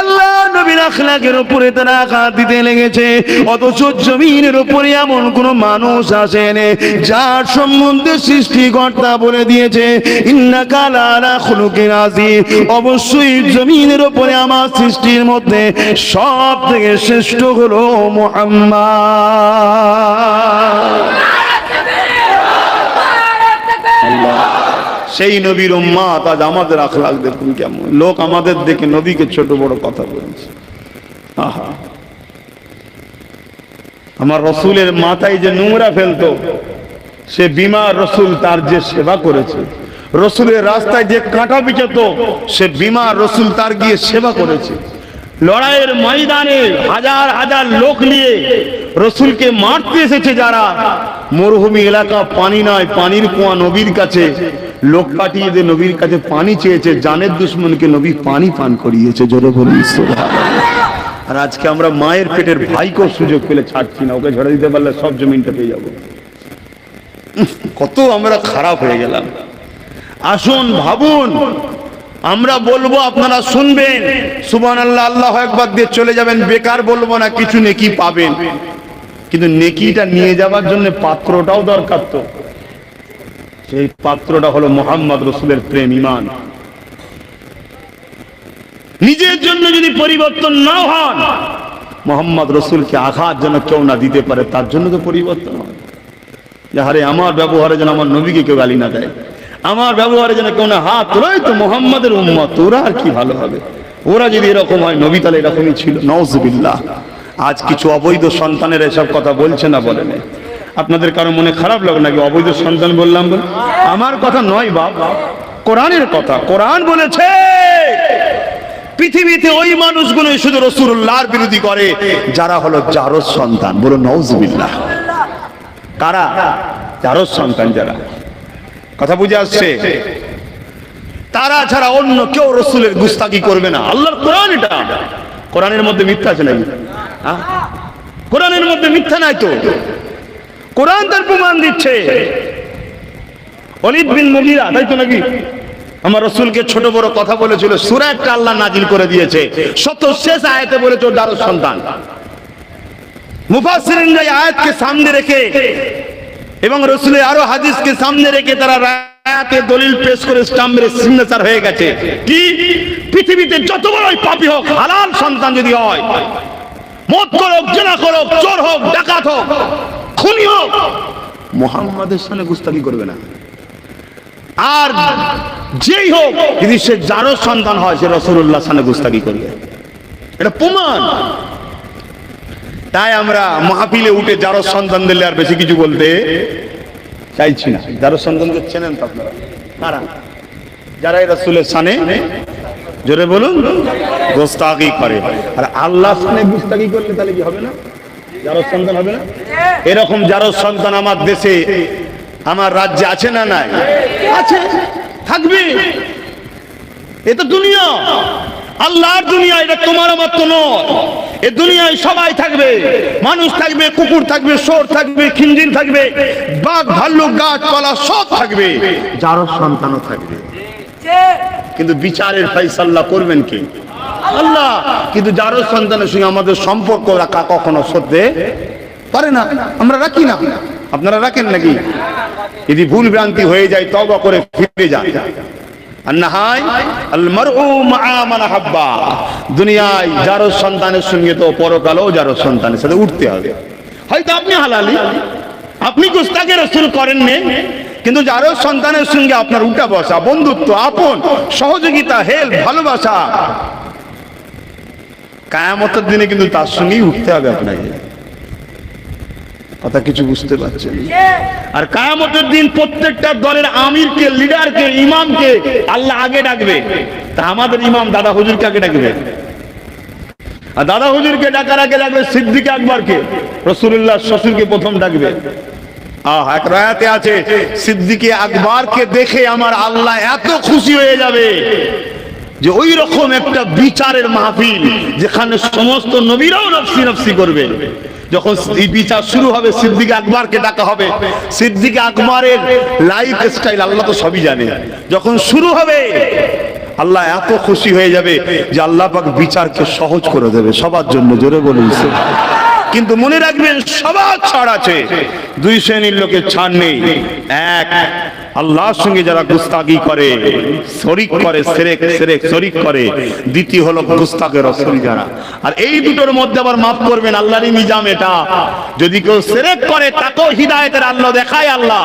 আল্লাহ নবীর আখলাকের উপরে তারা আঘাত দিতে লেগেছে। অথচ জমিনের উপরে এমন কোন মানুষ আসেনি যার সম্বন্ধে সৃষ্টিকর্তা বলে দিয়েছে ইন্নাকা লাআলা খুলুকিন আযীম। অবশ্যই জমিনের উপরে আমার সৃষ্টির মধ্যে সব থেকে শ্রেষ্ঠ হলো মুহাম্মদ। সেই নবীর উম্মত আজ আমাদের আখলাক দেখুন কেমন। লোক আমাদের দেখে নবীকে ছোট বড় কথা বলছে। আহা, আমার রসুলের মাথায় যে নোংরা ফেলতো, সে বিমার রসুল তার যে সেবা করেছে। রসুলের রাস্তায় যে কাঁটা বিছাতো, সে বিমার রসুল তার গিয়ে সেবা করেছে। লড়াইয়ের ময়দানে হাজার হাজার লোক নিয়ে রসুলকে মারতে এসেছে যারা, মরুভূমি এলাকা, পানি নয়, পানির কুয়া নবীর কাছে লোক পাঠিয়ে দিয়ে নবীর কাছে পানি চেয়েছে। জানের দুশ্মনকে নবী পানি পান করিয়েছে। জোরে বলি সুবহানাল্লাহ। আর আজকে আমরা মায়ের পেটের ভাইকেও সুযোগ পেলে ছাড়ছি না, ওকে ঝরে দিতে পারলে সব জমিনটা পেয়ে যাবো। কত আমরা খারাপ হয়ে গেলাম। আসুন ভাবুন, আমরা বলবো, আপনারা শুনবেন, সুবহানাল্লাহ, আল্লাহু আকবার দিয়ে চলে যাবেন। বেকার বলবো না, কিছু নেকি পাবেন, কিন্তু নেকিটা নিয়ে যাবার জন্য পাত্রটাও দরকার। তো সেই পাত্রটা হলো মুহাম্মদ রাসূলের প্রেম, ঈমান। নিজের জন্য যদি পরিবর্তন না হন, মুহাম্মদ রাসূলকে আঘাত যেন কেউ না দিতে পারে, তার জন্য তো পরিবর্তন হয়। আরে আমার ব্যবহারে যেন আমার নবীকে কেউ গালি না দেয়, আমার ব্যবহারে যেন কেউ না হাত তোলায়, তো মুহাম্মাদের উম্মত, ওরা আর কি ভালো হবে? ওরা যদি এরকম হয়, নবী তাহলে এরকমই ছিল। নাউযুবিল্লাহ। আজ কিছু অবৈধ সন্তানের এসব কথা বলছে না, বলে না। আপনাদের কারো মনে খারাপ লাগে নাকি অবৈধ সন্তান বললাম বলে? আমার কথা নয় বাপ, কোরআনের কথা। কোরআন বলেছে পৃথিবীতে ওই মানুষগুলো শুধু রাসূলুল্লাহর বিরোধী করে যারা হলো জারজ সন্তান। বলো নাউযুবিল্লাহ। কারা? জারজ সন্তান যারা। কথা বুঝে আসছে? তারা ছাড়া অন্য কেউ রাসূলের গুস্তাখি করবে না। আল্লাহর কোরআন এটা। কোরআনের মধ্যে মিথ্যা আছে নাকি? কোরআনের মধ্যে মিথ্যা নাই তো। কোরআন তার প্রমাণ দিচ্ছে। ওয়ালিদ বিন মুগীরা, তাই তো নাকি? আমার রাসূলকে ছোট বড় কথা বলেছিল। সূরা একটা আল্লাহ নাজিল করে দিয়েছে, শত শেষ আয়াতে বলেছে জারজ সন্তান। মুফাসসিরিনরা এই আয়াতকে সামনে রেখে এবং রাসূলের আরো হাদিসকে সামনে রেখে তারা রায়াতে দলিল পেশ করে স্টাম্প মেরে সিগনেচার হয়ে গেছে। কি? পৃথিবীতে যত বড়ই পাপী হোক, হালাল সন্তান যদি হয়, মদ করুক, জিনা করুক, চোর হোক, ডাকাত হোক, খুনি হোক, মুহাম্মাদের সামনে গুস্তাখি করবে না। আর যেই হোক, যদি সে জারজ সন্তান হয়, সে রাসূলুল্লাহর সামনে গুস্তাখি করবে। এটা প্রমাণ। তাই আমরা মাহফিলে উঠে জারজ সন্তান দিলে আর বেশি কিছু বলতে চাইছি না। জারজ সন্তানকে চেনেন তো আপনারা? কারা? যারা রাসূলের সামনে, জোরে বলুন, গুস্তাখি করে। আর আল্লাহর সামনে গুস্তাখি করলে তাহলে কি হবে না? জারজ সন্তান হবে না? এরকম জারজ সন্তান আমার দেশে, আমার রাজ্যে আছে না নাই? আছে, থাকবে। এটা দুনিয়া, আল্লাহর দুনিয়া। এটা তোমার আমার তো নয়। এই দুনিয়ায় সবাই থাকবে, মানুষ থাকবে, কুকুর থাকবে, শুয়োর থাকবে, খিনজির থাকবে, বাঘ, ভাল্লুক, গাছপালা সব থাকবে, জারজ সন্তানও থাকবে। কিন্তু বিচারের ফয়সালা করবেন কে? আল্লাহ। কিন্তু জারজ সন্তানের সঙ্গে আমাদের সম্পর্ক রাখা কখনো সত্যি পারে না। আমরা রাখি না। আপনারা রাখেন নাকি? যদি ভুল ভ্রান্তি হয়ে যায়, তওবা করে ফিরে যান। আন্নাহাই আল মারউ মা মান হাব্বা, দুনিয়ায় যার সন্তানের সঙ্গে তো পরকালেও যার সন্তানের সাথে উঠতে হবে। হয়তো আপনি হালালি, আপনি গুস্তাখে রাসূল করেন না, কিন্তু যার সন্তানের সঙ্গে আপনার উঠা বসা, বন্ধুত্ব, আপন সহযোগিতা, হেল্প, ভালোবাসা, কিয়ামতের দিনে কিন্তু তার সঙ্গেই উঠতে হবে আপনাকে। কথা কিছু বুঝতে পারছেন? আর কিয়ামতের দিন প্রত্যেকটা দলের আমিরকে, লিডারকে, ইমামকে আল্লাহ আগে ডাকবে। তা আমাদের ইমাম দাদা হুজুরকে আগে ডাকবে, আর দাদা হুজুরকে ডাকার আগে ডাকবে সিদ্দিক আকবরকে, রাসূলুল্লাহ শ্বশুরকে প্রথম ডাকবে। এক রায়াতে আছে, সিদ্দিক আকবরকে দেখে আমার আল্লাহ এত খুশি হয়ে যাবে যে ওই রকম একটা বিচারের মাহফিল যেখানে সমস্ত নবীরাও নফসি নফসি করবে। যখন এই বিচার শুরু হবে, সিদ্দিক আকবরকে ডাকা হবে। সিদ্দিক আকবরের লাইফ স্টাইল আল্লাহ তো সবই জানে। যখন শুরু হবে, আল্লাহ এত খুশি হয়ে যাবে যে আল্লাহ পাক বিচারকে সহজ করে দেবে সবার জন্য। জোরে বলুন। কিন্তু মনে রাখবেন, সবার ছাড় আছে, দুই শ্রেণীর লোকের ছাড় নেই। এক, আল্লাহর সঙ্গে যারা গুস্তাখি করে, শরীক করে, শিরক শরীক করে। দ্বিতীয় হলো গুস্তাখে রাসূল যারা। আর এই দুটোর মধ্যে আবার মাফ করবেন, আল্লাহরই নিজাম এটা। যদি কেউ শিরক করে তাকেও হিদায়াতের আল্লাহ দেখায় আল্লাহ,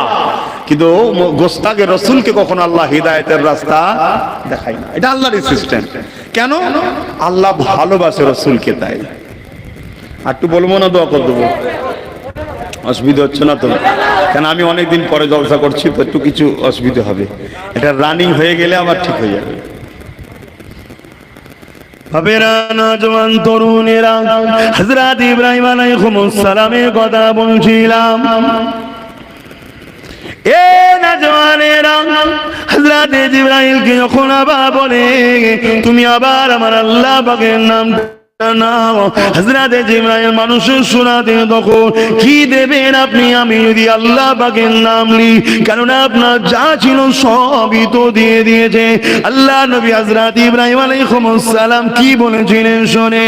কিন্তু গুস্তাখে রাসূলকে কখনো আল্লাহ হিদায়াতের রাস্তা দেখায় না। এটা আল্লাহরই সিস্টেম। কেন? আল্লাহ ভালোবাসে রাসূলকে, তাই। আর একটু বলবো না, দোয়া করে দেবো, অসুবিধা হচ্ছে না তো? কেন আমি অনেকদিন পরে জলসা করছি তো একটু কিছু অসুবিধা হবে। এটা রানিং হয়ে গেলে আবার ঠিক হয়ে যাবে। বাবেরা, নওজওয়ান তরুণেরা, হযরত ইব্রাহিম আলাইহিস সালামের কথা বলছিলাম। এ নওজওয়ানেরা, হযরত জিবরাইলকে যখন আবার বলে তুমি আবার আমার আল্লাহ পাকের নাম হযরত জিবরাইল মানুষের শোনাতে তখন কি দেবেন আপনি? আমি যদি আল্লাহ পাকের নাম নি, কেননা আপনার যা ছিল সবই তো দিয়ে দিয়েছে। আল্লাহ নবী হযরত ইব্রাহিম আলাইহিস সালাম কি বলেছিলেন শুনে,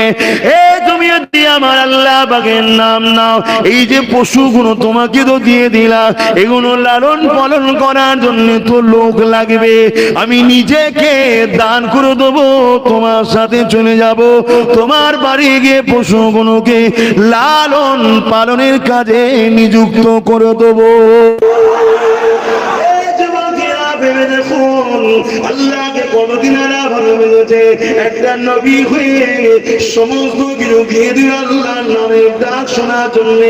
এ তুমি যদি আমার আল্লাহ পাকের নাম নাও, এই যে পশুগুলো তোমাকে তো দিয়ে দিলাম, এগুলো লালন পালন করার জন্য তো লোক লাগবে। আমি নিজেকে দান করে দেবো, তোমার সাথে চলে যাব, তোমার বাড়ি গিয়ে পশুগুলোকে লালন পালনের কাজে নিযুক্ত করে দেবো। আল্লাহকে কোনদিন এরা ভালোবেসেছে, একটা নবী হয়ে সমস্ত কিছু দিয়ে দিল আল্লাহর নামের ডাক শোনার জন্য,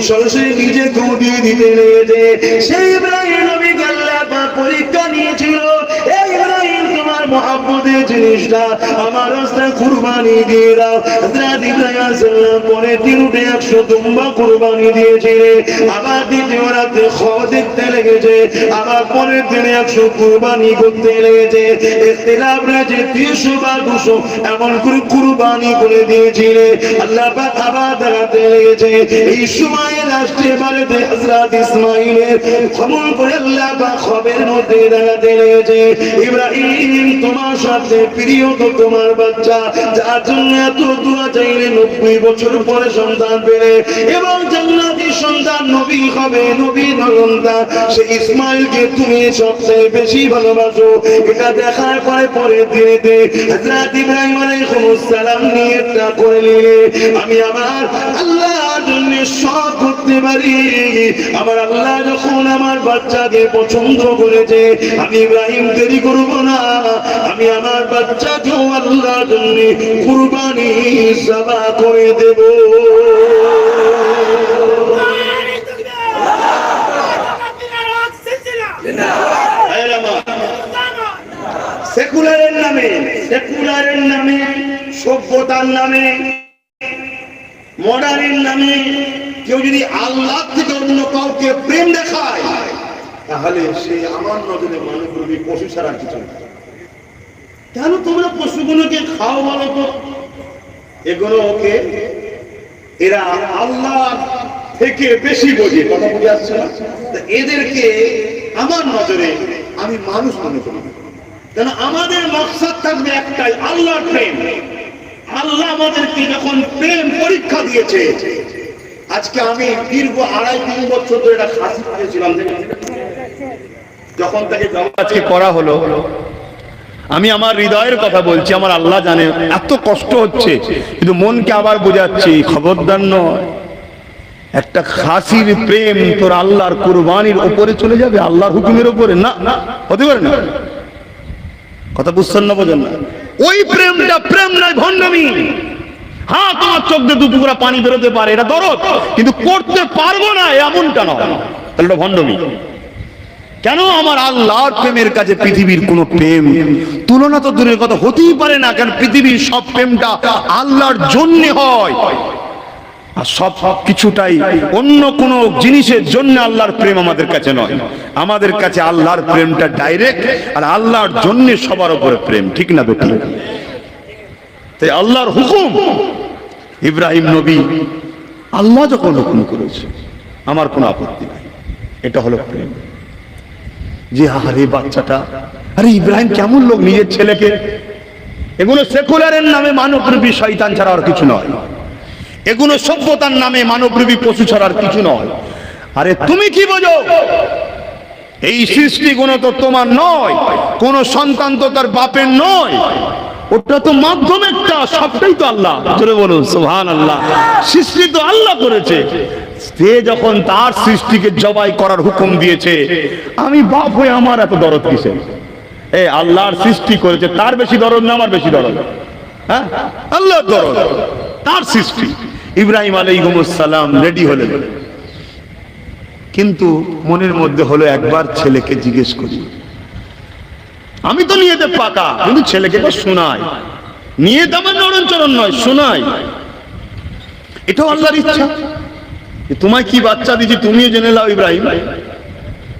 সরাসরি নিজেকেও দিয়ে দিতে লেগেছে। সেই ইব্রাহিম নবীকে আল্লাহ পরীক্ষা নিয়েছিল, এই ইব্রাহিম তোমার মহব্বতের জিনিসটা আমার রাস্তায় কুরবানি দিয়ে দাও। হযরত ইব্রাহিম আলাইহিস পরে দিন উঠে 100 দুম্বা কুরবানি দিয়েছিলেন। আবার দ্বিতীয় রাতে খাওয়া দেখতে লেগেছে, আবার পরের দিনে 100 কুরবানি করতে লেগেছে। ইখতিলাফ রয়েছে 300 বা 200 এমন করে কুরবানি করে দিয়েছিলেন। আল্লাহ পাক আবার দেখাতে লেগেছে। এই সময় লাস্টে বারেতে হযরত ইসমাঈলের খবর করে আল্লাহ পাক খবরের মধ্যে দেখাতে লেগেছে, ইব্রাহিম তোমার সাথে প্রিয় তো তোমার বাচ্চা, যার জন্য এত দোয়া চাইলে 90 বছর পরে সন্তান পেলে এবং জান্নাতি সন্তান নবী হবে, নবী সন্তান, সেই ইসমাঈলকে তুমি সবচেয়ে বেশি ভালোবাসো। এটা দেখার পরে পরের দিনেতে হযরত ইব্রাহিম আলাইহিস সালাম নিয়তটা করে নিলেন, আমি আমার আল্লাহর জন্য সব করতে পারি। আমার আল্লাহ যখন আমার বাচ্চাকে পছন্দ করেছে, আমি ইব্রাহিম দেরি করব না, আমি আমার বাচ্চাকেও আল্লাহর জন্য কুরবানি জবা করে দেব। সেকুলারের নামে, সভ্যতার নামে, মডার্নের নামে কেউ যদি আল্লাহ থেকে অন্য কাউকে প্রেম দেখায়, তাহলে সে আমার নজরে মানবরূপী পশু ছাড়া কিছু না। কেন তোমরা পশুগুলোকে খাও বলো তো? এগুলোকে এরা আল্লাহ থেকে বেশি বোঝে, কথা বুঝে আসছে না? এদেরকে আমার নজরে আমি মানুষ মনে করি, কেন আমাদের মকসদ থাকবে একটাই, আল্লাহর প্রেম। আল্লাহ আমাদেরকে যখন প্রেম পরীক্ষা দিয়েছে, আজকে আমি দীর্ঘ 2.5-3 বছর ধরে এটা খাসি পেয়েছিলাম, যখন তাকে আজকে করা হলো, আমি আমার হৃদয়ের কথা বলছি, আমার আল্লাহ জানে এত কষ্ট হচ্ছে, কিন্তু মনকে আবার বোঝাচ্ছি খবরদার নয়। একটা খাসির প্রেম তোর আল্লাহর কুরবানির উপরে চলে যাবে, আল্লাহর হুকুমের উপরে? না, হতে পারে না। কথা বুঝছেন না, বোঝেন না? ওই প্রেমটা প্রেম নয়, ভণ্ডামি। হ্যাঁ, তোমার চোখ দিয়ে দু টুকরা পানি বেরোতে পারে, এটা দরদ, কিন্তু করতে পারবো না এমনটা নয়, তাহলে এটা ভণ্ডামি। কেন? আমার আল্লাহর প্রেমের কাছে পৃথিবীর কোন প্রেম তুলনা তো দূরের কথা, হতেই পারে না। কারণ পৃথিবীর সব প্রেমটা আল্লাহর জন্য হয়, আর সব কিছুটাই অন্য কোন জিনিসের জন্য আল্লাহর প্রেম আমাদের কাছে নয়। আমাদের কাছে আল্লাহর প্রেমটা ডাইরেক্ট, আর আল্লাহর জন্য সবার উপরে প্রেম, ঠিক না বেটি? তাই আল্লাহর হুকুম, ইব্রাহিম নবী, আল্লাহ যখন হুকুম করেছে আমার কোনো আপত্তি নাই, এটা হলো প্রেম। যে আরে বাচ্চাটা, আরে ইব্রাহিম কেমন লোক, নিজের ছেলেকে, এগুলো সেকুলারের নামে মানবরূপী শয়তান ছাড়া আর কিছু নয়, এগুলো সভ্যতার নামে মানবরূপী পশু ছাড়া আর কিছু নয়। আরে তুমি কি বোঝো? এই সৃষ্টিগুলো তো তোমার নয়, কোন সন্তান তো তার বাপের নয়, ওটা তো মাধ্যম একটা, সবটাই তো আল্লাহ। জোরে বলুন সুবহানাল্লাহ। সৃষ্টি তো আল্লাহ করেছে, সে যখন তার সৃষ্টিকে জবাই করার হুকুম দিয়েছে, আমি বাপ হয়ে আমার এত দরদ কিসের? আল্লাহর সৃষ্টি করেছে, তার বেশি দরদ না আমার বেশি দরদ? হ্যাঁ, আল্লাহর দরদ, তার সৃষ্টি। ইব্রাহিম আলাইহিস সালাম রেডি হলেন, কিন্তু মনের মধ্যে হলো একবার ছেলেকে জিজ্ঞেস করি। আমি তো নিয়েতে পাকা, কিন্তু ছেলেকে তো শোনাই, নিয়েতে আমার নরণচরণ নয়, শোনাই। এটাও আল্লাহর ইচ্ছা। তোমায় কি বাচ্চা দিয়েছি তুমিও জেনে নাও ইব্রাহিম,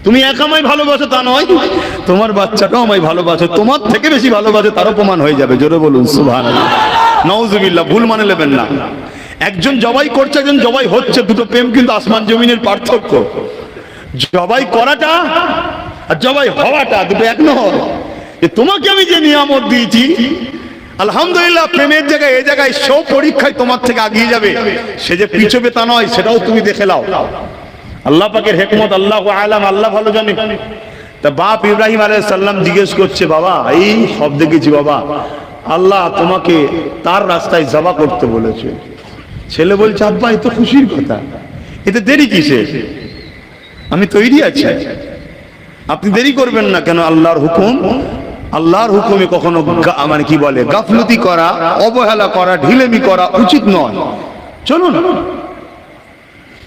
তুমি এক আমায় ভালোবাসো তা নয়, তোমার বাচ্চাটাও আমায় ভালোবাসো, তোমার থেকে বেশি ভালোবাসে, তারও প্রমাণ হয়ে যাবে। জোরে বলুন সুবহানাল্লাহ, নাউজুবিল্লাহ। ভুল মানে নেবেন না, একজন জবাই করছে, একজন জবাই হচ্ছে, দুটো প্রেম কিন্তু আসমান জমিনের পার্থক্য। জবাই করাটা আর জবাই হওয়াটা দুটো এক নয়। তোমাকে আমি যে নিয়ামত দিয়েছি, আলহামদুলিল্লাহ, প্রেমের জায়গায় এই জায়গায় সব পরীক্ষায় তোমার থেকে আগিয়ে যাবে, সে যে পিছবে তা নয়, সেটাও তুমি দেখে নাও। আল্লাহ পাকের হিকমত আল্লাহু আলাম, আল্লাহ ভালো জানে। তা বাপ ইব্রাহিম আলাইহিস সালাম জিজ্ঞেস করছে, বাবা এই সব দেখেছি বাবা, আল্লাহ তোমাকে তার রাস্তায় জবা করতে বলেছে। ছেলে বলছে, আব্বা এ তো খুশির কথা, এতে দেরি কিসে? আমি তৈরি আছি, আপনি দেরি করবেন না কেন? আল্লাহর হুকুম, আল্লাহর হুকুমে কখনো মানে কি বলে গাফলতি করা, অবহেলা করা, ঢিলেমি করা উচিত নয়। চলুন